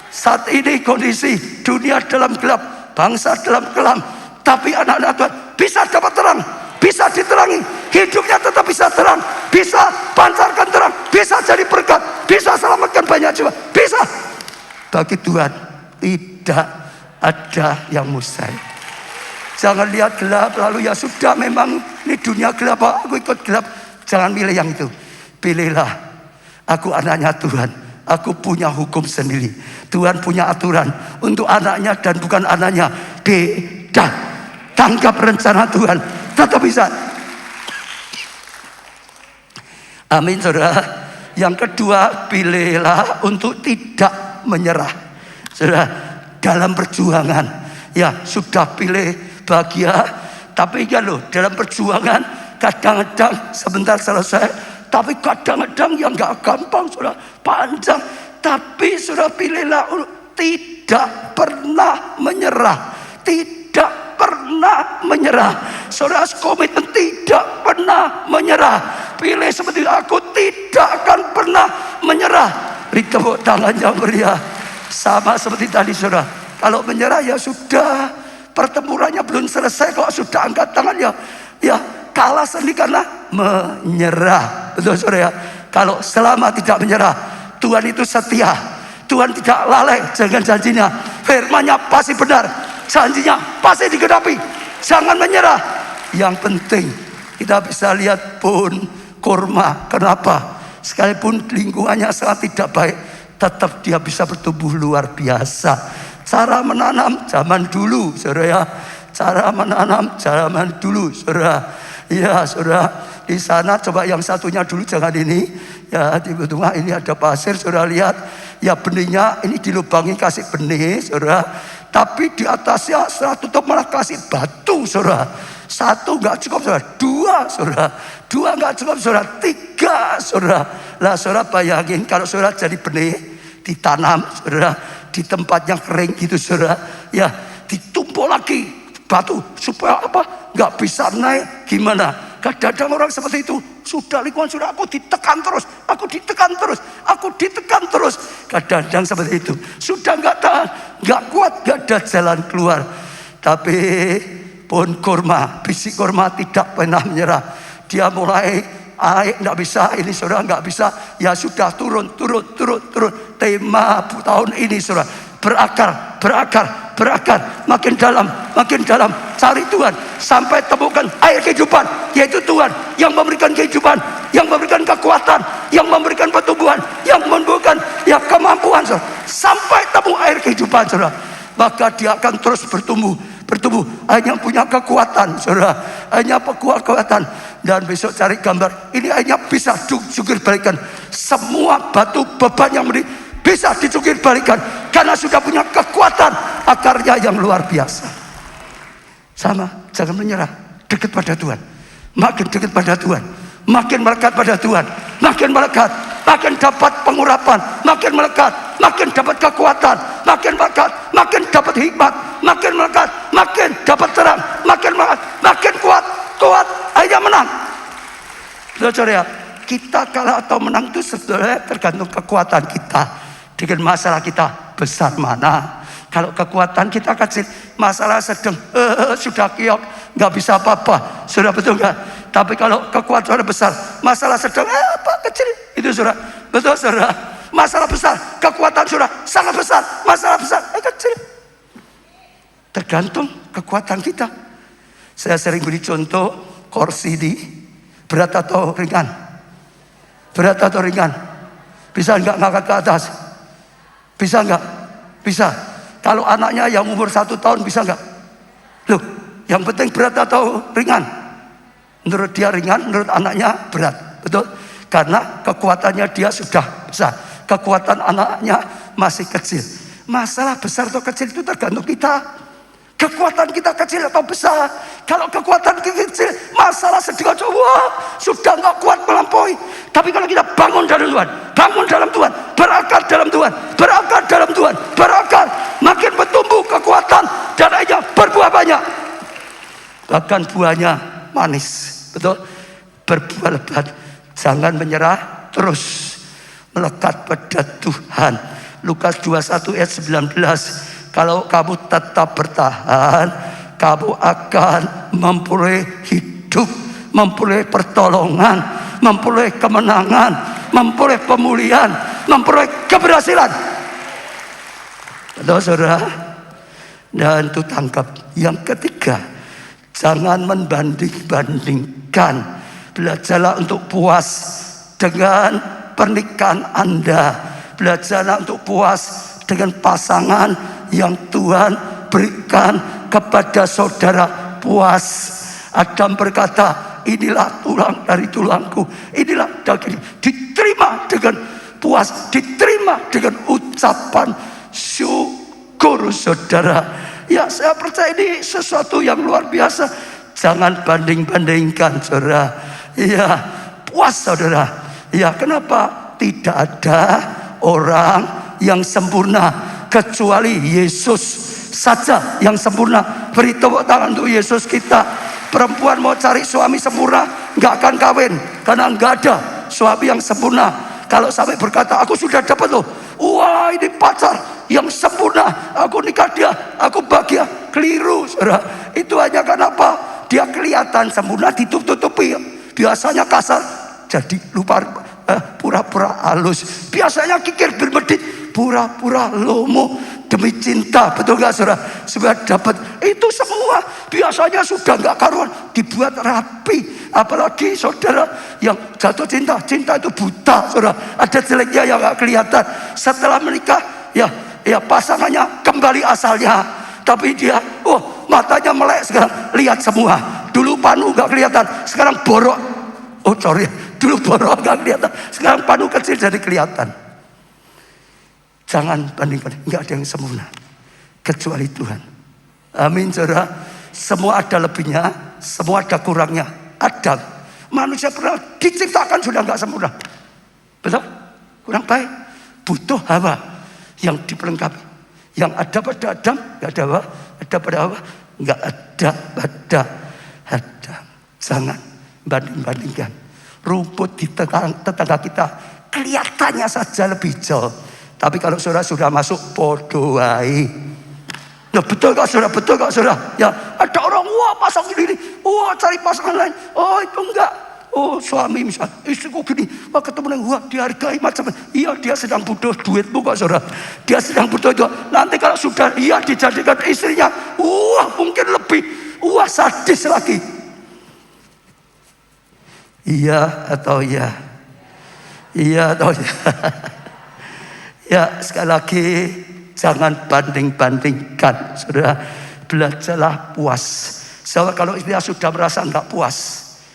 Saat ini kondisi dunia dalam gelap, bangsa dalam kelam, tapi anak-anak Tuhan bisa dapat terang, bisa diterangi, hidupnya tetap bisa terang, bisa pancarkan terang, bisa jadi berkat, bisa selamatkan banyak jiwa, bisa. Bagi Tuhan tidak ada yang mustahil. Jangan lihat gelap lalu ya sudah, memang ini dunia gelap, aku ikut gelap. Jangan milih yang itu. Pilihlah, aku anaknya Tuhan, aku punya hukum sendiri. Tuhan punya aturan untuk anaknya dan bukan anaknya. Beda. Tangkap rencana Tuhan, tetap bisa. Amin, saudara. Yang kedua, pilihlah untuk tidak menyerah. Saudara, dalam perjuangan, ya sudah pilih bahagia, tapi ya loh, dalam perjuangan kadang-kadang sebentar selesai, tapi kadang-kadang yang gak gampang, saudara, panjang. Tapi saudara pilihlah tidak pernah menyerah, tidak pernah menyerah. Saudara komitmen tidak pernah menyerah. Pilih seperti aku, tidak akan pernah menyerah. Beri tepuk tangan yang meriah. Sama seperti tadi, saudara. Kalau menyerah ya sudah, pertempurannya belum selesai kok sudah angkat tangan, ya kalah sendiri karena menyerah. Betul, saudara ya? Kalau selama tidak menyerah, Tuhan itu setia, Tuhan tidak lalai dengan janjinya, firman-Nya pasti benar, janjinya pasti digenapi. Jangan menyerah. Yang penting kita bisa lihat pohon kurma. Kenapa? Sekalipun lingkungannya sangat tidak baik, tetap dia bisa bertumbuh luar biasa. Cara menanam zaman dulu, saudara ya. Cara menanam zaman dulu, saudara. Ya, saudara. Di sana coba yang satunya dulu, jangan ini. Ya, di tengah ini ada pasir, saudara lihat. Ya, benihnya ini dilubangi kasih benih, saudara. Tapi di atasnya setelah tutup malah kasih batu, saudara. Satu nggak cukup, saudara. Dua, saudara. Dua nggak cukup, saudara. Tiga, saudara. Lah, saudara bayangin kalau saudara jadi benih, ditanam, saudara, di tempat yang kering gitu, saudara, ya ditumpuk lagi batu supaya apa? Nggak bisa naik. Gimana? Kadang-kadang orang seperti itu, sudah lingkungan, sudah aku ditekan terus, aku ditekan terus, aku ditekan terus. Kadang-kadang seperti itu, sudah nggak tahan, nggak kuat, nggak ada jalan keluar. Tapi pohon kurma, biji kurma tidak pernah menyerah. Dia mulai nggak bisa, ini saudara nggak bisa, ya sudah turun. Tema tahun ini, saudara, berakar, berakar, makin dalam, cari Tuhan sampai temukan air kehidupan, yaitu Tuhan yang memberikan kehidupan, yang memberikan kekuatan, yang memberikan pertumbuhan, yang memberikan kemampuan, saudara. Sampai temu air kehidupan, saudara, maka dia akan terus bertumbuh, hanya punya kekuatan, saudara, hanya kekuatan. Dan besok cari gambar ini, hanya bisa jungkir balikan semua batu beban yang bisa dicungkir balikan karena sudah punya kekuatan akarnya yang luar biasa. Sama, jangan menyerah, dekat pada Tuhan, makin dekat pada Tuhan, makin melekat pada Tuhan, makin melekat, makin dapat pengurapan, makin melekat, makin dapat kekuatan, makin melekat, makin dapat hikmat, makin melekat, makin dapat terang, makin melekat, makin kuat, akhirnya menang. Saudara, kita kalah atau menang itu sebenarnya tergantung kekuatan kita dengan masalah kita besar mana. Kalau kekuatan kita kecil, masalah sedang, sudah kiok, nggak bisa apa-apa, sudah, betul nggak? Tapi kalau kekuatan besar, masalah sedang, apa kecil, itu sudah, betul saudara. Masalah besar, kekuatan sudah sangat besar, masalah besar, kecil. Tergantung kekuatan kita. Saya sering beri contoh kursi ini, berat atau ringan? Berat atau ringan? Bisa nggak ngangkat ke atas? Bisa nggak? Bisa. Kalau anaknya yang umur 1 tahun bisa nggak? Loh, yang penting berat atau ringan? Menurut dia ringan, menurut anaknya berat. Betul? Karena kekuatannya dia sudah besar. Kekuatan anaknya masih kecil. Masalah besar atau kecil itu tergantung kita. Kekuatan kita kecil atau besar. Kalau kekuatan kita kecil, masalah sedikit, wah, sudah nggak kuat melampaui. Tapi kalau kita bangun dalam Tuhan, bangun dalam Tuhan, berakar dalam Tuhan, berakar dalam Tuhan, berakar, makin bertumbuh kekuatan dan akhirnya berbuah banyak. Bahkan buahnya manis, betul? Berbuah lebat. Jangan menyerah, terus melekat pada Tuhan. Lukas 21 ayat 19. Kalau kamu tetap bertahan, kamu akan memperoleh hidup, memperoleh pertolongan, memperoleh kemenangan, memperoleh pemulihan, memperoleh keberhasilan. Betul saudara? Dan itu tangkap. Yang ketiga, jangan membanding-bandingkan. Belajarlah untuk puas dengan pernikahan Anda. Belajarlah untuk puas dengan pasangan yang Tuhan berikan kepada saudara. Puas. Adam berkata, inilah tulang dari tulangku, inilah daging. Diterima dengan puas, diterima dengan ucapan syukur, saudara. Ya, saya percaya ini sesuatu yang luar biasa. Jangan banding-bandingkan, saudara. Ya, puas, saudara. Ya, kenapa? Tidak ada orang yang sempurna kecuali Yesus saja yang sempurna. Beri tepuk tangan untuk Yesus kita. Perempuan mau cari suami sempurna, nggak akan kawin karena nggak ada suami yang sempurna. Kalau sampai berkata, aku sudah dapat loh, wah ini pacar yang sempurna, aku nikah dia, aku bahagia. Keliru, saudara. Itu hanya karena apa? Dia kelihatan sempurna, ditutup-tutupi. Biasanya kasar, jadi lupa, pura-pura halus. Biasanya kikir bermedit, pura-pura lomo demi cinta. Betul gak saudara? Supaya dapat itu semua. Biasanya sudah gak karuan, dibuat rapi. Apalagi saudara yang jatuh cinta, cinta itu buta, saudara. Ada jeleknya yang gak kelihatan. Setelah menikah, ya pasangannya kembali asalnya. Tapi dia, matanya melek sekarang, lihat semua. Dulu panu gak kelihatan, sekarang borok. Dulu borok gak kelihatan, sekarang panu kecil jadi kelihatan. Jangan banding-banding, nggak ada yang sempurna kecuali Tuhan. Amin, saudara. Semua ada lebihnya, semua ada kurangnya. Adam, manusia pernah diciptakan sudah nggak sempurna, betul? Kurang baik, butuh Hawa yang diperlengkapi. Yang ada pada Adam nggak ada Hawa, ada pada Hawa nggak ada pada Adam. Jangan banding-bandingkan. Rumput di tetangga kita kelihatannya saja lebih hijau. Tapi kalau saudara sudah masuk podo wae. Nah, betul gak saudara? Betul gak saudara? Ya, ada orang pasang ini, cari pasangan lain. Oh, itu enggak. Oh suami misalnya, istriku gini, wah ketemu dengan wah dihargai macam, iya dia sedang butuh duitmu kok saudara. Dia sedang butuh itu. Nanti kalau sudah ia dijadikan istrinya, wah mungkin lebih, wah sadis lagi. Iya atau iya? Iya atau iya? Ya sekali lagi jangan banding-bandingkan, saudara. Belajarlah puas. Soalnya kalau dia sudah merasa enggak puas,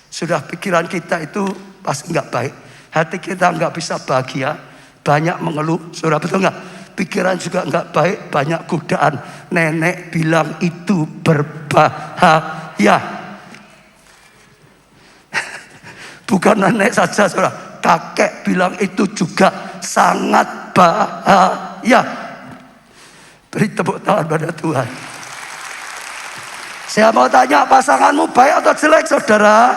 sudah pikiran kita itu pasti enggak baik. Hati kita enggak bisa bahagia, banyak mengeluh, saudara, betul enggak? Pikiran juga enggak baik, banyak godaan. Nenek bilang itu berbahaya. Bukan nenek saja, saudara. Kakek bilang itu juga sangat bahaya. Beri tepuk tangan pada Tuhan. Saya mau tanya, pasanganmu baik atau jelek, saudara?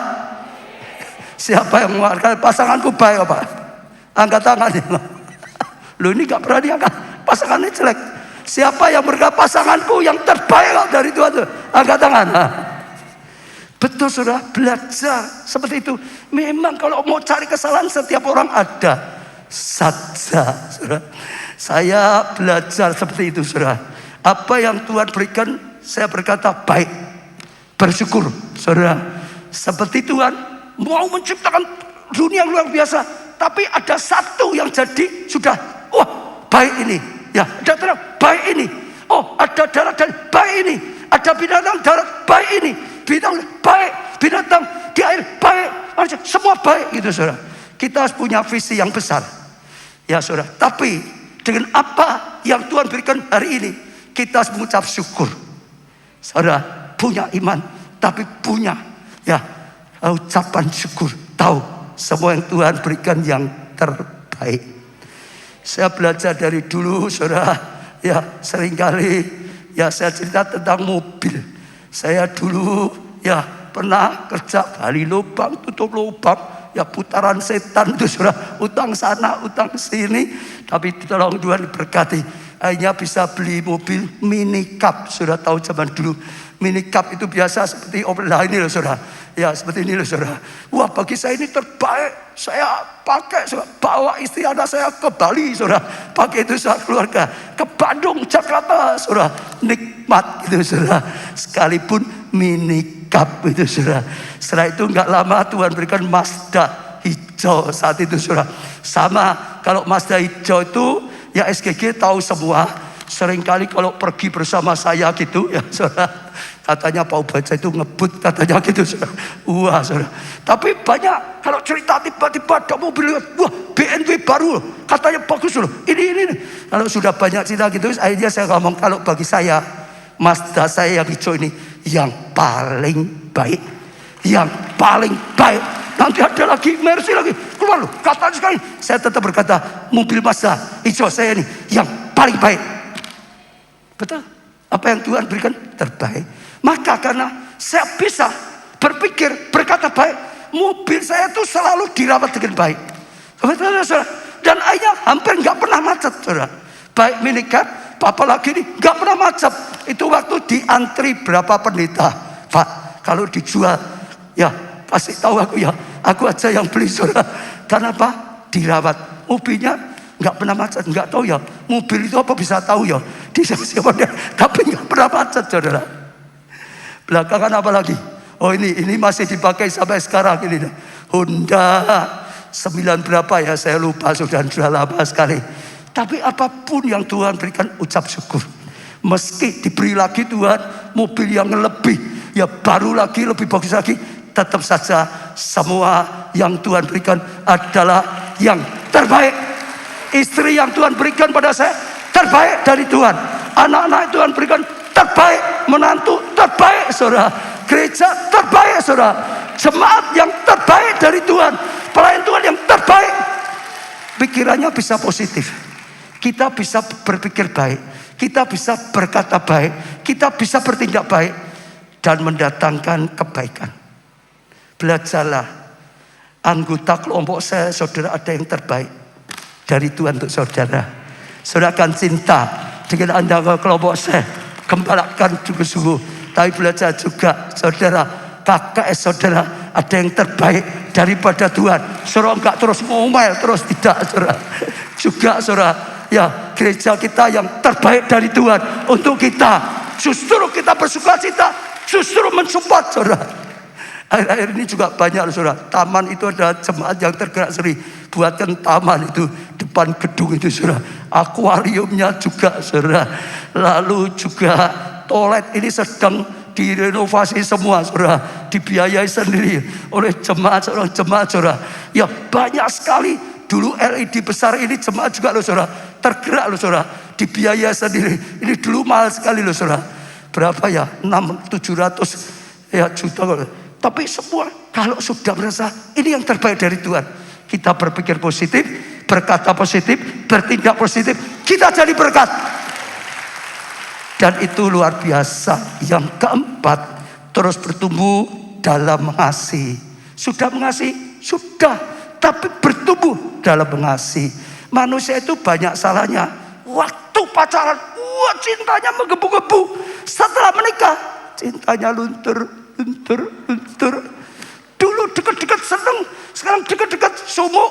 Siapa yang mengatakan pasanganku baik apa? Angkat tangannya. Loh ini gak berani angkat. Pasangannya jelek. Siapa yang berkata pasanganku yang terbaik dari Tuhan? Angkat tangan. Betul saudara, belajar seperti itu. Memang kalau mau cari kesalahan setiap orang ada saja, saudara. Saya belajar seperti itu, saudara. Apa yang Tuhan berikan, saya berkata baik, bersyukur, saudara. Seperti Tuhan mau menciptakan dunia yang luar biasa, tapi ada satu yang jadi sudah, wah baik ini, ya ada terang baik ini, oh ada darat dan baik ini, ada binatang darat baik ini, binatang baik, binatang di air baik, semua baik gitu saudara. Kita harus punya visi yang besar, ya saudara. Tapi dengan apa yang Tuhan berikan hari ini, kita harus mengucap syukur, saudara. Punya iman, tapi punya ya ucapan syukur, tahu semua yang Tuhan berikan yang terbaik. Saya belajar dari dulu, saudara, ya seringkali ya saya cerita tentang mobil. Saya dulu ya pernah kerja gali lubang, tutup lubang, ya putaran setan itu saudara, utang sana, utang sini. Tapi tolong Tuhan berkati, akhirnya bisa beli mobil mini cup. Sudah tahu zaman dulu mini cup itu biasa seperti Opel ini loh saudara. Ya seperti ini loh saudara. Wah bagi saya ini terbaik. Saya pakai, saudara, bawa istri anak saya ke Bali saudara. Pakai itu saudara, keluarga ke Bandung, Jakarta saudara. Nikmat gitu saudara. Sekalipun mini cup itu saudara. Setelah itu enggak lama Tuhan berikan Mazda hijau saat itu saudara. Sama kalau Mazda hijau itu ya SGG tahu semua. Seringkali kalau pergi bersama saya gitu ya saudara, katanya Pak Ubaca itu ngebut katanya gitu saudara. Wah saudara. Tapi banyak kalau cerita tiba-tiba ada mobil, wah BMW baru katanya bagus loh. Ini. Kalau sudah banyak cerita gitu, akhirnya saya ngomong kalau bagi saya Mazda saya yang hijau ini yang paling baik, yang paling baik. Nanti ada lagi Mercy lagi keluar loh. Katanya sekali, saya tetap berkata mobil Mazda hijau saya ini yang paling baik. Betul. Apa yang Tuhan berikan terbaik. Maka karena saya bisa berpikir, berkata baik, mobil saya itu selalu dirawat dengan baik. Betul, saudara. Dan akhirnya hampir nggak pernah macet, saudara. Baik minicar, apalagi ini nggak pernah macet. Itu waktu diantri berapa pendeta, Pak. Kalau dijual, ya pasti tahu aku ya. Aku aja yang beli, saudara. Karena apa? Dirawat. Mobilnya nggak pernah macet, nggak tahu ya mobil itu apa bisa tahu ya di siapa dia, tapi nggak pernah macet saudara. Belakangan apa lagi? Oh ini masih dipakai sampai sekarang ini Honda 9 berapa ya saya lupa sudah lama sekali. Tapi apapun yang Tuhan berikan ucap syukur. Meski diberi lagi Tuhan mobil yang lebih ya baru lagi lebih bagus lagi, tetap saja semua yang Tuhan berikan adalah yang terbaik. Istri yang Tuhan berikan pada saya terbaik dari Tuhan. Anak-anak Tuhan berikan terbaik. Menantu terbaik saudara. Gereja terbaik saudara. Jemaat yang terbaik dari Tuhan. Pelayan Tuhan yang terbaik. Pikirannya bisa positif. Kita bisa berpikir baik. Kita bisa berkata baik. Kita bisa bertindak baik. Dan mendatangkan kebaikan. Belajarlah. Anggota kelompok saya saudara ada yang terbaik dari Tuhan untuk saudara. Saudara akan cinta dengan Anda ke kelompok saya. Gembalakan sungguh-sungguh. Tapi belajar juga saudara, KKS saudara ada yang terbaik daripada Tuhan. Saudara enggak terus ngomel, terus tidak, saudara. Juga saudara, ya gereja kita yang terbaik dari Tuhan untuk kita. Justru kita bersuka cita, justru mensupport, saudara. Akhir-akhir ini juga banyak, saudara. Taman itu ada jemaat yang tergerak seri. Buatkan taman itu, depan gedung itu, saudara. Akuariumnya juga, saudara. Lalu juga toilet ini sedang direnovasi semua, saudara. Dibiayai sendiri oleh jemaat, saudara. Ya banyak sekali. Dulu LED besar ini jemaat juga, loh, saudara. Tergerak, loh, saudara. Dibiayai sendiri. Ini dulu mahal sekali, loh, saudara. Berapa ya? 600-700 ya juta. Tapi semua kalau sudah merasa ini yang terbaik dari Tuhan, kita berpikir positif, berkata positif, bertindak positif, kita jadi berkat. Dan itu luar biasa. Yang keempat, terus bertumbuh dalam mengasihi. Sudah mengasihi? Sudah. Tapi bertumbuh dalam mengasihi. Manusia itu banyak salahnya. Waktu pacaran, wah cintanya menggebu-gebu. Setelah menikah, cintanya luntur. Dulu dekat-dekat seneng, sekarang dekat-dekat sumuk.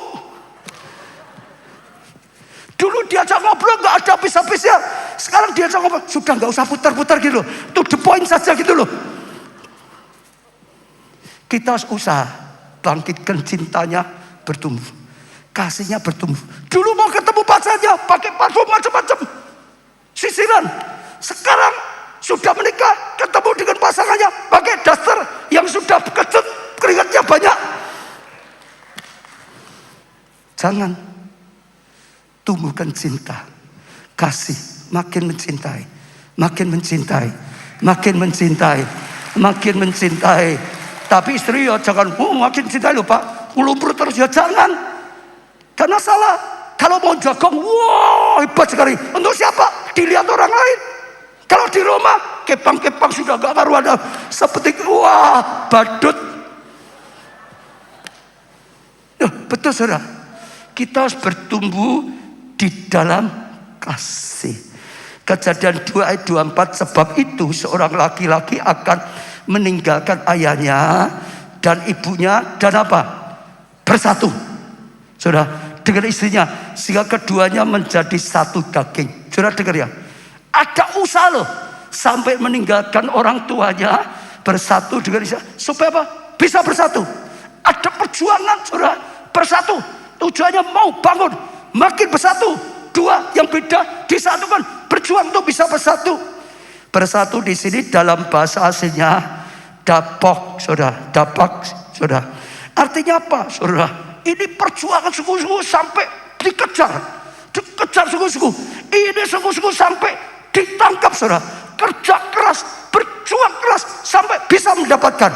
Dulu diajak ngobrol gak ada habis-habisnya, sekarang diajak ngobrol sudah gak usah putar-putar gitu loh. To the point saja gitu loh. Kita harus usaha bangkitkan cintanya, bertumbuh, kasihnya bertumbuh. Dulu mau ketemu pacarnya pakai parfum macam-macam, sisiran. Sekarang sudah menikah, ketemu dengan pasangannya pakai daster yang sudah kecut, keringatnya banyak. Jangan. Tumbuhkan cinta, kasih, makin mencintai, makin mencintai, makin mencintai, makin mencintai. Tapi istri ya jangan, makin cintai loh Pak, ngelumpur terus ya jangan. Karena salah. Kalau mau jagong, wah hebat sekali. Untuk siapa? Dilihat orang lain. Kalau di rumah, kepang-kepang sudah gak karuan. Seperti, wah badut. Betul saudara. Kita harus bertumbuh di dalam kasih. Kejadian 2 ayat 24, sebab itu seorang laki-laki akan meninggalkan ayahnya dan ibunya dan apa? Bersatu. Saudara, dengan istrinya sehingga keduanya menjadi satu daging. Saudara dengar ya? Ada usaha loh sampai meninggalkan orang tuanya, bersatu dengan istrinya supaya apa? Bisa bersatu. Ada perjuangan saudara, bersatu. Tujuannya mau bangun, makin bersatu. Dua yang beda disatukan, berjuang untuk bisa bersatu. Bersatu di sini dalam bahasa aslinya dapok, saudara. Dapak, saudara. Artinya apa, saudara? Ini perjuangan sungguh-sungguh sampai dikejar sungguh-sungguh. Ini sungguh-sungguh sampai ditangkap, saudara. Kerja keras, berjuang keras sampai bisa mendapatkan.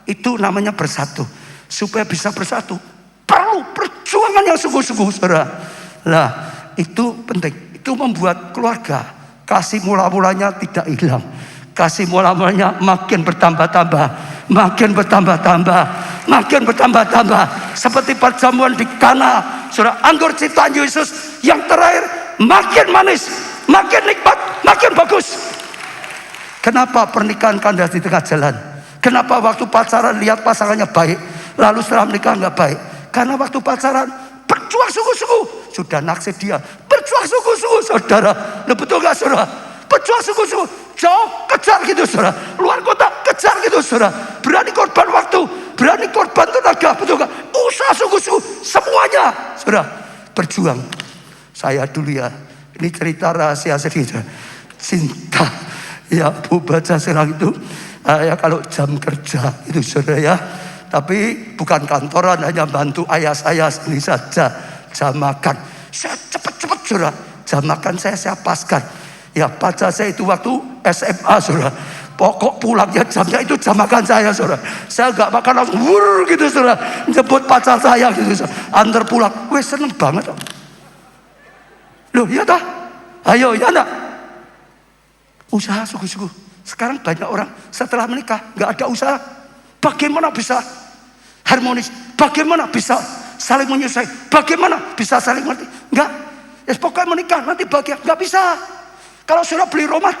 Itu namanya bersatu. Supaya bisa bersatu perlu perjuangan yang sungguh-sungguh, saudara. Nah, itu penting. Itu membuat keluarga kasih mula-mulanya tidak hilang. Kasih mula-mulanya makin bertambah-tambah, makin bertambah-tambah, makin bertambah-tambah. Seperti perjamuan di Kana, saudara, anggur ciptaan Yesus yang terakhir makin manis, makin nikmat, makin bagus. Kenapa pernikahan kandas di tengah jalan? Kenapa waktu pacaran lihat pasangannya baik, lalu setelah menikah nggak baik? Karena waktu pacaran berjuang sungguh-sungguh, sudah naksir dia, berjuang sungguh-sungguh, saudara. Nah, betul nggak, saudara? Berjuang sungguh-sungguh, jauh kejar gitu, saudara. Luar kota kejar gitu, saudara. Berani korban waktu, berani korban tenaga, betul nggak? Usaha sungguh-sungguh, semuanya, saudara. Berjuang. Saya dulu ya, ini cerita rahasia sedikit. Cinta, ya Bu baca sekarang itu. Ya kalau jam kerja itu, saudara ya. Tapi bukan kantoran, hanya bantu ayah saya ini saja. Jam makan, saya cepat-cepat, saudara. Jam makan saya paskan. Ya pacar saya itu waktu SMA, saudara. Pokok pulangnya jamnya itu jam makan saya, saudara. Saya gak makan langsung wur gitu, saudara. Jemput pacar saya gitu, saudara. Antar pulang. Wih seneng banget. Loh iya dah. Ayo ya nak. Usaha sungguh-sungguh. Sekarang banyak orang setelah menikah gak ada usaha. Bagaimana bisa harmonis? Bagaimana bisa saling menyusahkan? Bagaimana bisa saling mengerti? Enggak. Ya pokoknya menikah nanti bahagia. Enggak bisa. Kalau sudah beli rumah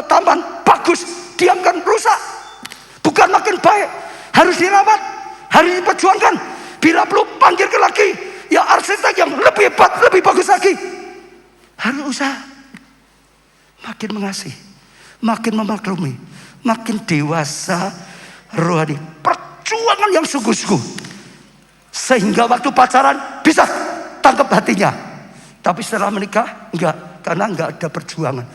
taman bagus, diamkan rusak. Bukan makin baik. harus dirawat, harus diperjuangkan. Bila perlu panggilkan lagi ya arsitek yang lebih hebat, lebih bagus lagi. Harus usaha. Makin mengasihi, makin memaklumi, makin dewasa rohani. Perjuangan yang sungguh-sungguh. Sehingga waktu pacaran bisa tangkap hatinya. Tapi setelah menikah enggak, karena enggak ada perjuangan.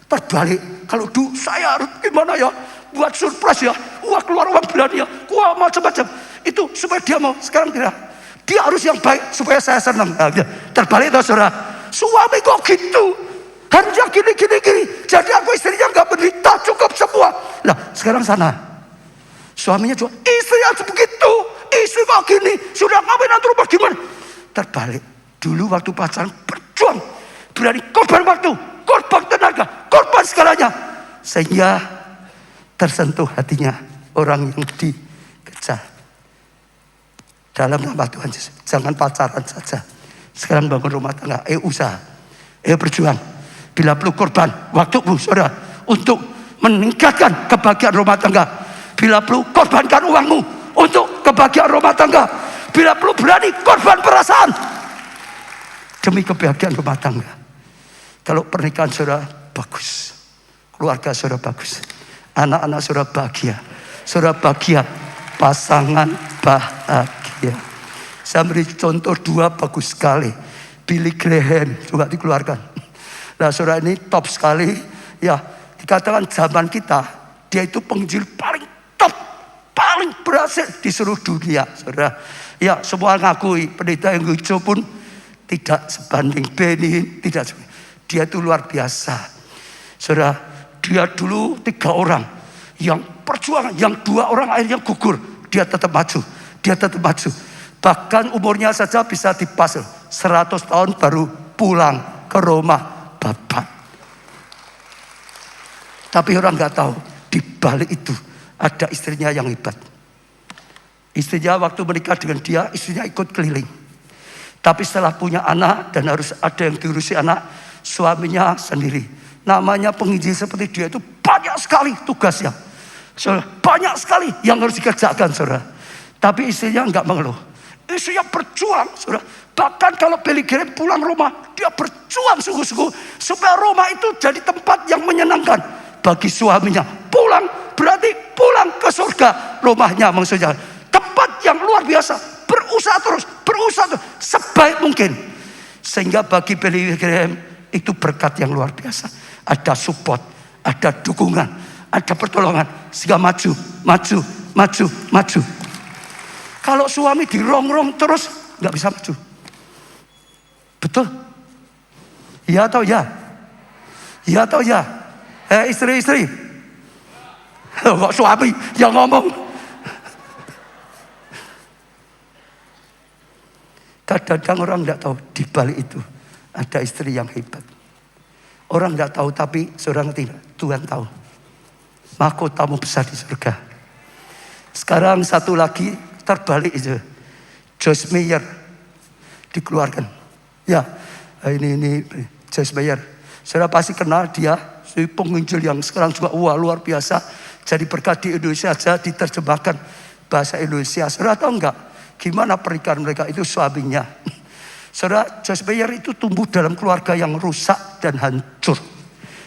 Terbalik, kalau dulu saya harus gimana ya, buat surprise ya, wah keluar uang bulan ya, wah macam-macam. Itu supaya dia mau. Sekarang tidak. Dia harus yang baik supaya saya senang. Nah, terbalik toh saudara. Suami kok gitu? Harusnya gini. Jadi aku istrinya nggak menderita, cukup semua. Lah sekarang sana. Suaminya juga istri harus begitu. Istri kok gini? Sudah ngawin antar rumah gimana? Terbalik. Dulu waktu pacaran berjuang, berani korban waktu, korban tenaga, korban segalanya. Sehingga tersentuh hatinya orang yang dikejar. Dalam nama Tuhan Yesus, jangan pacaran saja. Sekarang bangun rumah tangga, usaha, berjuang. Bila perlu korban waktumu saudara untuk meningkatkan kebahagiaan rumah tangga. Bila perlu korbankan uangmu untuk kebahagiaan rumah tangga. Bila perlu berani korban perasaan demi kebahagiaan rumah tangga. Kalau pernikahan saudara bagus, keluarga saudara bagus, anak-anak saudara bahagia, pasangan bahagia. Saya beri contoh 2 bagus sekali. Billy Graham juga dikeluarkan. Nah saudara ini top sekali. Ya dikatakan zaman kita, dia itu penginjil paling top, paling berhasil di seluruh dunia. Saudara, ya semua ngakui. Pendeta yang hijau pun tidak sebanding Benin, tidak sebanding. Dia itu luar biasa. Saudara, dia dulu 3 orang yang perjuangan, yang 2 orang akhirnya gugur. Dia tetap maju. Bahkan umurnya saja bisa dipas 100 tahun baru pulang ke rumah Bapak. Tapi orang nggak tahu di balik itu ada istrinya yang hebat. Istrinya waktu menikah dengan dia, istrinya ikut keliling. Tapi setelah punya anak dan harus ada yang diurusi anak, suaminya sendiri. Namanya penginjil seperti dia itu banyak sekali tugasnya. Saudara, banyak sekali yang harus dikerjakan saudara. Tapi istrinya nggak mengeluh. Istrinya berjuang saudara. Bahkan kalau Billy Graham pulang rumah, dia berjuang sungguh-sungguh supaya rumah itu jadi tempat yang menyenangkan bagi suaminya. Pulang berarti pulang ke surga. Rumahnya maksudnya tempat yang luar biasa. Berusaha terus sebaik mungkin. Sehingga bagi Billy Graham itu berkat yang luar biasa. Ada support, ada dukungan, ada pertolongan. Sehingga maju. Kalau suami dirongrong terus nggak bisa maju. Betul? Iya atau ya? Iya atau ya? Istri-istri. Kok suami yang ngomong? Kadang-kadang orang tidak tahu di balik itu ada istri yang hebat. Orang tidak tahu tapi seorang tidak. Tuhan tahu. Mahkotamu besar di surga. Sekarang satu lagi terbalik itu. Joyce Meyer dikeluarkan. Ya, ini Joyce Meyer. Saudara pasti kenal dia, si penginjil yang sekarang juga luar biasa. Jadi berkat di Indonesia saja diterjemahkan bahasa Indonesia. Saudara tahu enggak gimana pernikahan mereka itu suaminya? Saudara, Joyce Meyer itu tumbuh dalam keluarga yang rusak dan hancur.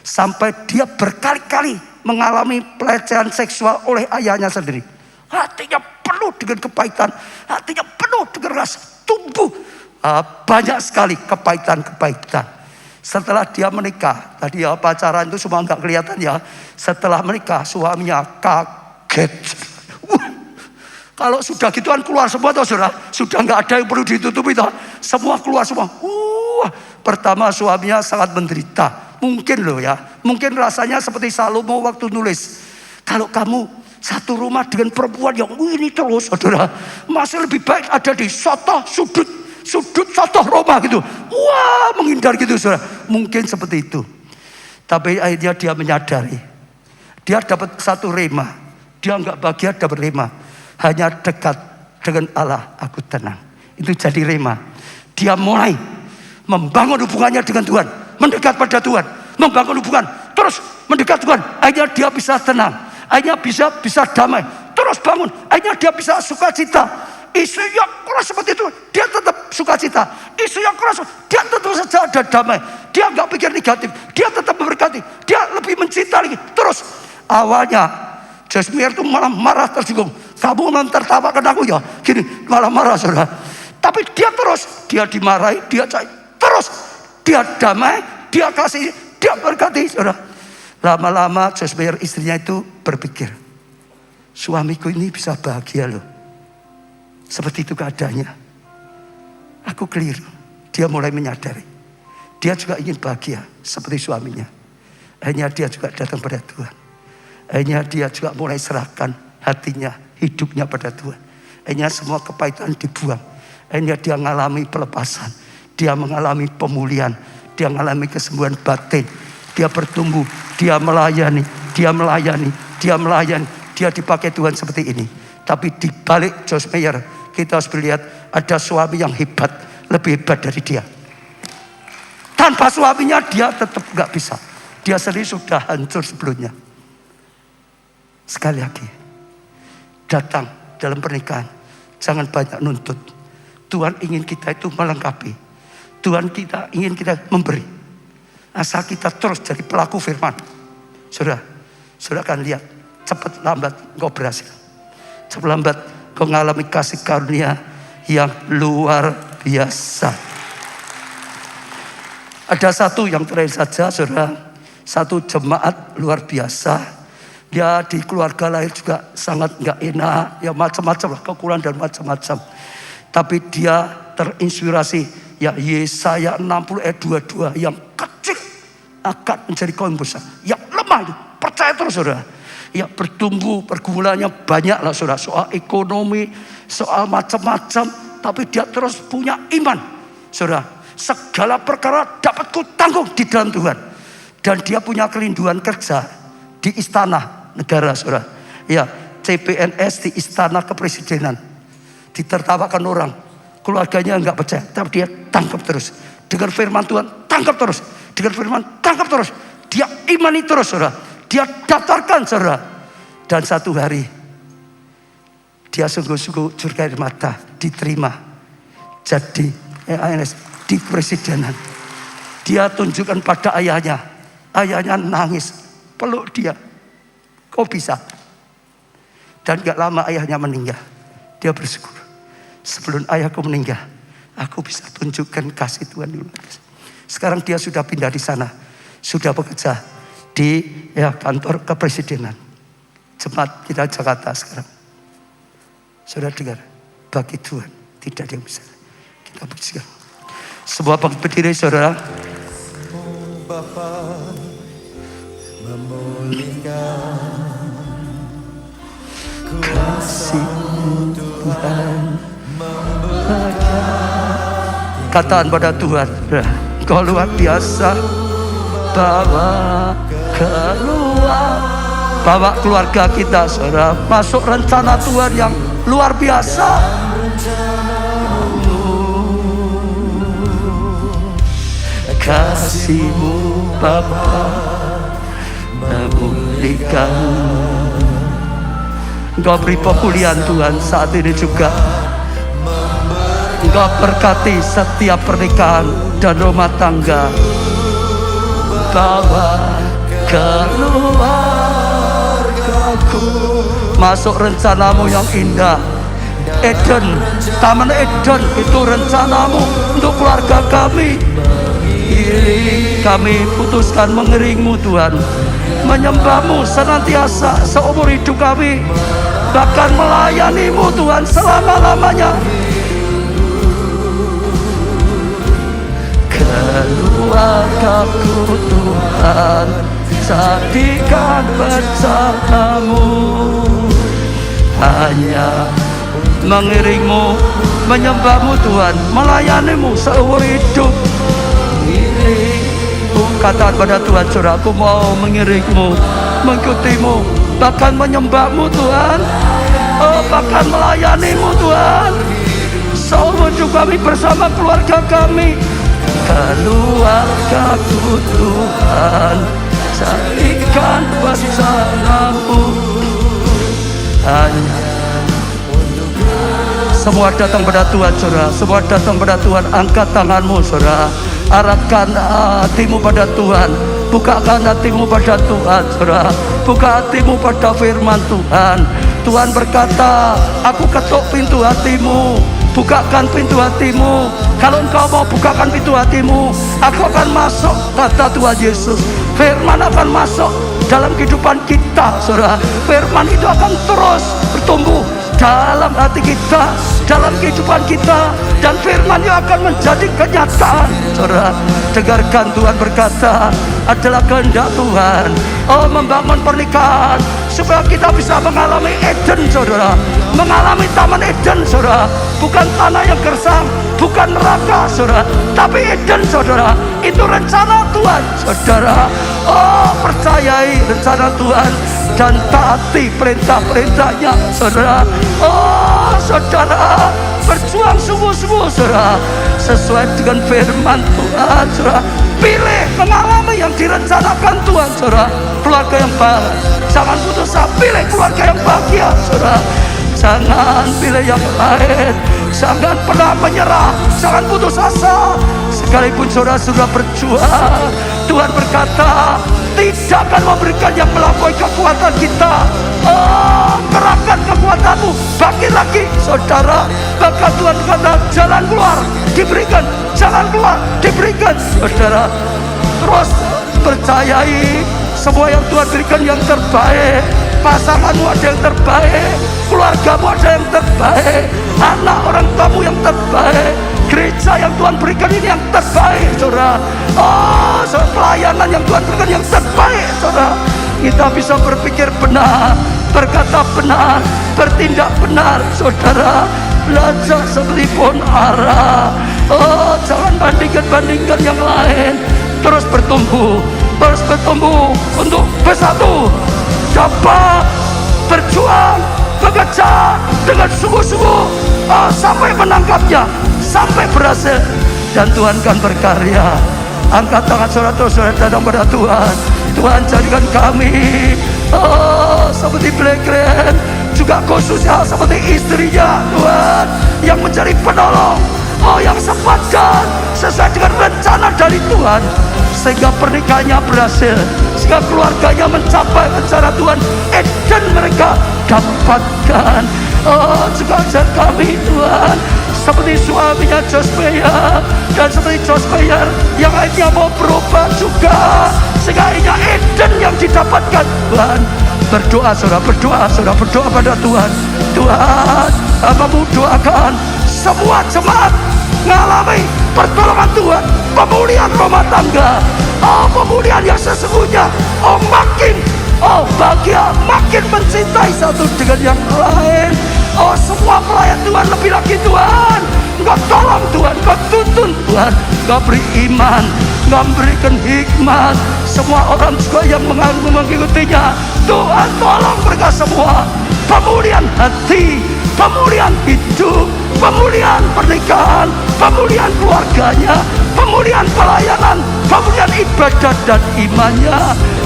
Sampai dia berkali-kali mengalami pelecehan seksual oleh ayahnya sendiri. Hatinya penuh dengan kepahitan, hatinya penuh dengan rasa tumbuh. Banyak sekali kepahitan. Setelah dia menikah, tadi ya pacaran itu semua nggak kelihatan ya. Setelah menikah suaminya kaget. Kalau sudah gituan keluar semua toh saudara, sudah nggak ada yang perlu ditutupi toh, semua keluar semua. Pertama suaminya sangat menderita, mungkin loh ya, mungkin rasanya seperti Salomo waktu nulis. Kalau kamu satu rumah dengan perempuan yang ini terus saudara, masih lebih baik ada di sudut sotoh Roma gitu. Wah, menghindar gitu saudara. Mungkin seperti itu. Tapi akhirnya dia menyadari. Dia dapat satu rema. Dia enggak bahagia dapat rema. Hanya dekat dengan Allah aku tenang. Itu jadi rema. Dia mulai membangun hubungannya dengan Tuhan. Mendekat pada Tuhan. Membangun hubungan. Terus mendekat Tuhan. Akhirnya dia bisa tenang. Akhirnya bisa damai. Terus terus bangun. Akhirnya dia bisa sukacita. Isu yang keras seperti itu, dia tetap sukacita. Isu yang keras, dia tetap saja ada damai. Dia nggak pikir negatif, dia tetap memberkati. Dia lebih mencinta lagi. Terus awalnya Joyce Meyer itu malah marah, tersinggung. Kamu mentertawakan aku ya, gini malah marah saudara. Tapi dia terus, dia dimarahi, dia cari. Terus dia damai, dia kasih, dia berkati saudara. Lama-lama Joyce Meyer istrinya itu berpikir, suamiku ini bisa bahagia loh. Seperti itu keadaannya. Aku keliru. Dia mulai menyadari. Dia juga ingin bahagia seperti suaminya. Akhirnya dia juga datang pada Tuhan. Akhirnya dia juga mulai serahkan hatinya, hidupnya pada Tuhan. Akhirnya semua kepahitan dibuang. Akhirnya dia mengalami pelepasan. Dia mengalami pemulihan. Dia mengalami kesembuhan batin. Dia bertumbuh. Dia melayani. Dia melayani. Dia melayani. Dia dipakai Tuhan seperti ini. Tapi di balik Joyce Meyer, kita harus melihat ada suami yang hebat, lebih hebat dari dia. Tanpa suaminya dia tetap gak bisa. Dia sendiri sudah hancur sebelumnya. Sekali lagi, datang dalam pernikahan, jangan banyak nuntut. Tuhan ingin kita itu melengkapi. Tuhan kita ingin kita memberi. Asal kita terus jadi pelaku firman. Saudara akan lihat, cepat lambat engkau berhasil. Cepat lambat kau mengalami kasih karunia yang luar biasa. Ada satu yang terakhir saja saudara. Satu jemaat luar biasa. Dia di keluarga lahir juga sangat gak enak. Ya macam-macam lah, kekurangan dan macam-macam. Tapi dia terinspirasi. Ya Yesaya 60 ayat 22. Yang kecil akan menjadi kaum besar. Yang lemah itu percaya terus saudara. Ya bertumbuh, pergumulannya banyak lah saudara. Soal ekonomi, soal macam-macam. Tapi dia terus punya iman. Saudara, segala perkara dapat ku tanggung di dalam Tuhan. Dan dia punya kerinduan kerja di istana negara saudara. Ya, CPNS di istana kepresidenan. Ditertawakan orang. Keluarganya enggak percaya. Tapi dia tangkap terus. Dengan firman Tuhan, tangkap terus. Dengan firman, tangkap terus. Dia imani terus saudara. Dia daftarkan saudara. Dan satu hari dia sungguh-sungguh curga air mata, diterima jadi ANS di presidenan. Dia tunjukkan pada ayahnya. Ayahnya nangis, peluk dia. Kok bisa? Dan gak lama ayahnya meninggal. Dia bersyukur. Sebelum ayahku meninggal, aku bisa tunjukkan kasih Tuhan dulu. Sekarang dia sudah pindah di sana. Sudah bekerja di kantor kepresidenan. Jemaat kita Jakarta sekarang. Saudara dengar, bagi Tuhan tidak ada yang bisa. Kita pujikan. Sebuah berdiri saudara. Bapa memulihkan Kasih Tuhan katakan pada Tuhan, Kau luar biasa. Bawa keluarga kita saudara masuk rencana Tuhan yang luar biasa. Kasih-Mu Bapa memulihkan. Engkau beri pemulihan Tuhan saat ini juga. Engkau berkati setiap pernikahan dan rumah tangga. Bawa keluargaku masuk rencanamu yang indah. Eden, Taman Eden itu rencanamu untuk keluarga kami. Kami putuskan mengiringmu Tuhan, menyembahmu senantiasa seumur hidup kami, bahkan melayanimu Tuhan selama-lamanya. Keluargaku Tuhan, jadikan bersamamu. Hanya mengiringmu, menyembahmu Tuhan, melayanimu seumur hidup. Katakan pada Tuhan, saudara, aku mau mengiringmu, mengikutimu, bahkan menyembahmu Tuhan, bahkan melayanimu Tuhan. Seumur hidup kami bersama keluarga kami. Keluargaku Tuhan, jadikan bersamamu. Hanya Semua datang pada Tuhan, saudara. Semua datang pada Tuhan. Angkat tanganmu, saudara. Arahkan hatimu pada Tuhan. Bukakan hatimu pada Tuhan, saudara. Buka hatimu pada firman Tuhan. Tuhan berkata, aku ketuk pintu hatimu. Bukakan pintu hatimu. Kalau engkau mau bukakan pintu hatimu, aku akan masuk, kata Tuhan Yesus. Firman akan masuk dalam kehidupan kita, saudara. Firman itu akan terus bertumbuh dalam hati kita, dalam kehidupan kita, dan firman itu akan menjadi kenyataan, saudara. Dengarkan, Tuhan berkata, adalah kehendak Tuhan, membangun pernikahan supaya kita bisa mengalami Eden, saudara. Mengalami taman Eden, saudara. Bukan tanah yang gersang, bukan neraka, saudara, tapi Eden, saudara. Itu rencana Tuhan, saudara. Percayai rencana Tuhan dan taati perintah-perintahnya, saudara. Saudara, berjuang sungguh-sungguh, saudara, sesuai dengan firman Tuhan, saudara. Pilih mengalami yang direncanakan Tuhan, saudara. Keluarga yang baik, jangan putus asa. Pilih keluarga yang bahagia, saudara. Jangan pilih yang lain. Jangan pernah menyerah, jangan putus asa. Sekalipun saudara sudah berjuang, Tuhan berkata, tidak akan memberikan yang melampaui kekuatan kita. Kerahkan kekuatanmu, bangkit lagi, saudara. Maka Tuhan berkata, jalan keluar diberikan, jalan keluar diberikan, saudara. Terus percayai semua yang Tuhan berikan yang terbaik. Pasanganmu ada yang terbaik, keluargamu ada yang terbaik, anak orang tuamu yang terbaik, gereja yang Tuhan berikan ini yang terbaik, saudara. Pelayanan yang Tuhan berikan yang terbaik, saudara. Kita bisa berpikir benar, berkata benar, bertindak benar, saudara. Belajar seperti pohon ara. Jangan bandingkan yang lain. Terus bertumbuh untuk bersatu, dapat berjuang, bekerja dengan sungguh-sungguh sampai menangkapnya, sampai berhasil, dan Tuhan akan berkarya. Angkat tangan saudara, saudara datang pada Tuhan. Tuhan, jadikan kami seperti Billy Graham, juga khususnya seperti istrinya, Tuhan, yang mencari penolong, yang sepadan sesuai dengan rencana dari Tuhan, sehingga pernikahannya berhasil, sehingga keluarganya mencapai rencana Tuhan. Eden mereka dapatkan. Juga ajar kami, Tuhan, seperti suaminya Jospea dan seperti Jospea yang lainnya mau berubah juga, sehingga ini Eden yang didapatkan, Tuhan. Berdoa, saudara, berdoa pada Tuhan. Tuhan, hambamu doakan semua jemaat mengalami pertolongan Tuhan, pemulihan rumah tangga, pemulihan yang sesungguhnya, makin bahagia, makin mencintai satu dengan yang lain. Semua pelayan Tuhan lebih lagi, Tuhan. Engkau tolong, Tuhan, Engkau tuntun, Tuhan. Engkau beri iman, Engkau berikan hikmat. Semua orang juga yang mengikutinya, Tuhan tolong mereka semua. Pemulihan hati, pemulihan hidup, pemulihan pernikahan, pemulihan keluarganya, pemulihan pelayanan, pemulihan ibadah dan imannya.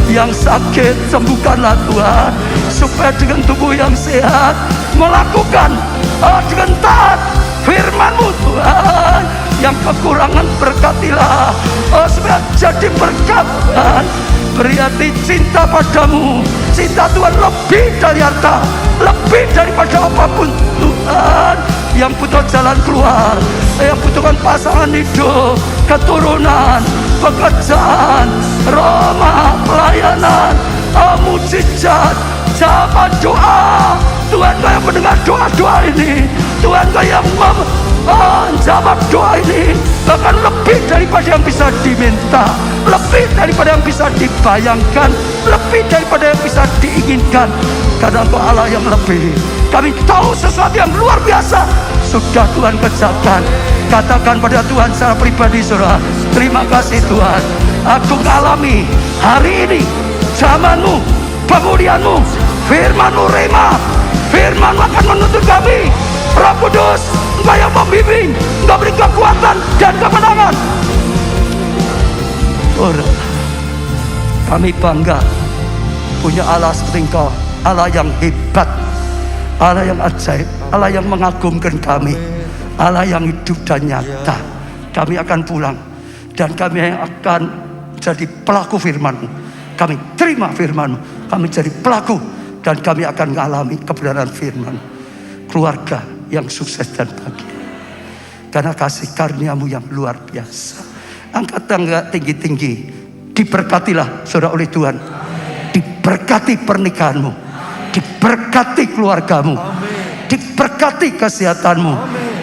Yang sakit sembuhkanlah, Tuhan, supaya dengan tubuh yang sehat melakukan dengan taat firman-Mu, Tuhan. Yang kekurangan berkatilah, supaya jadi berkat, Tuhan. Beri hati cinta padamu, cinta Tuhan lebih dari harta, lebih daripada apapun, Tuhan. Yang butuh jalan keluar, yang butuhkan pasangan hidup, keturunan, pekerjaan, rumah, pelayanan, mujizat, jawaban doa. Tuhan, Kau yang mendengar doa-doa ini, Tuhan, Kau yang menjawab doa ini, bahkan lebih daripada yang bisa diminta, lebih daripada yang bisa dibayangkan, lebih daripada yang bisa diinginkan, karena Engkau Allah yang lebih. Kami tahu sesuatu yang luar biasa sudah Tuhan kerjakan. Katakan pada Tuhan secara pribadi, saudara, terima kasih Tuhan, aku mengalami hari ini zamanmu, pemulihanmu, firman-Mu rema, firman-Mu akan menuntun kami. Roh Kudus, Engkau yang membimbing, Engkau beri kekuatan dan kemenangan. Kami bangga punya Allah seperti Engkau, Allah yang hebat, Allah yang ajaib, Allah yang mengagumkan kami, Allah yang hidup dan nyata. Kami akan pulang dan kami akan jadi pelaku firman-Mu. Kami terima firman-Mu, kami jadi pelaku dan kami akan mengalami kebenaran firman. Keluarga yang sukses dan bahagia karena kasih karunia-Mu yang luar biasa. Angkat tangga tinggi-tinggi, diberkatilah saudara oleh Tuhan. Diberkati pernikahan-Mu, diberkati keluarga-Mu, diberkati kesehatanmu,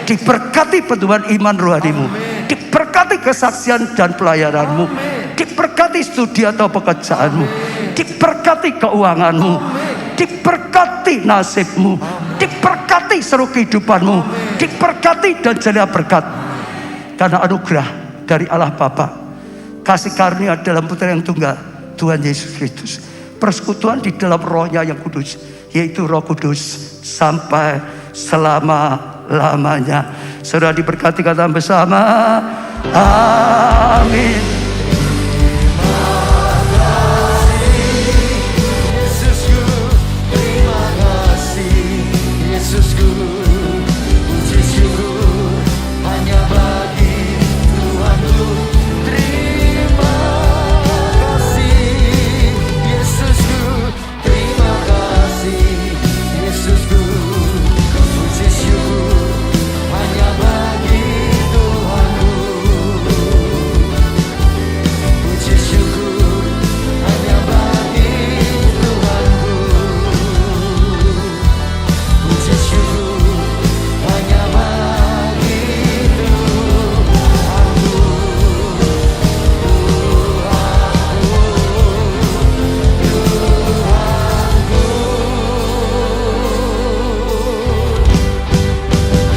diberkati pertumbuhan iman rohani-Mu, diberkati kesaksian dan pelayanan-Mu, diberkati studi atau pekerjaan-Mu, diberkati keuangan-Mu, diberkati nasib-Mu, diberkati seluruh kehidupan-Mu, diberkati dan jalilah berkat. Karena anugerah dari Allah Bapa, kasih karunia dalam Putra yang tunggal Tuhan Yesus Kristus, persekutuan di dalam Roh-Nya yang kudus, yaitu Roh Kudus sampai selama-lamanya. Saudara diberkati kata bersama, amin.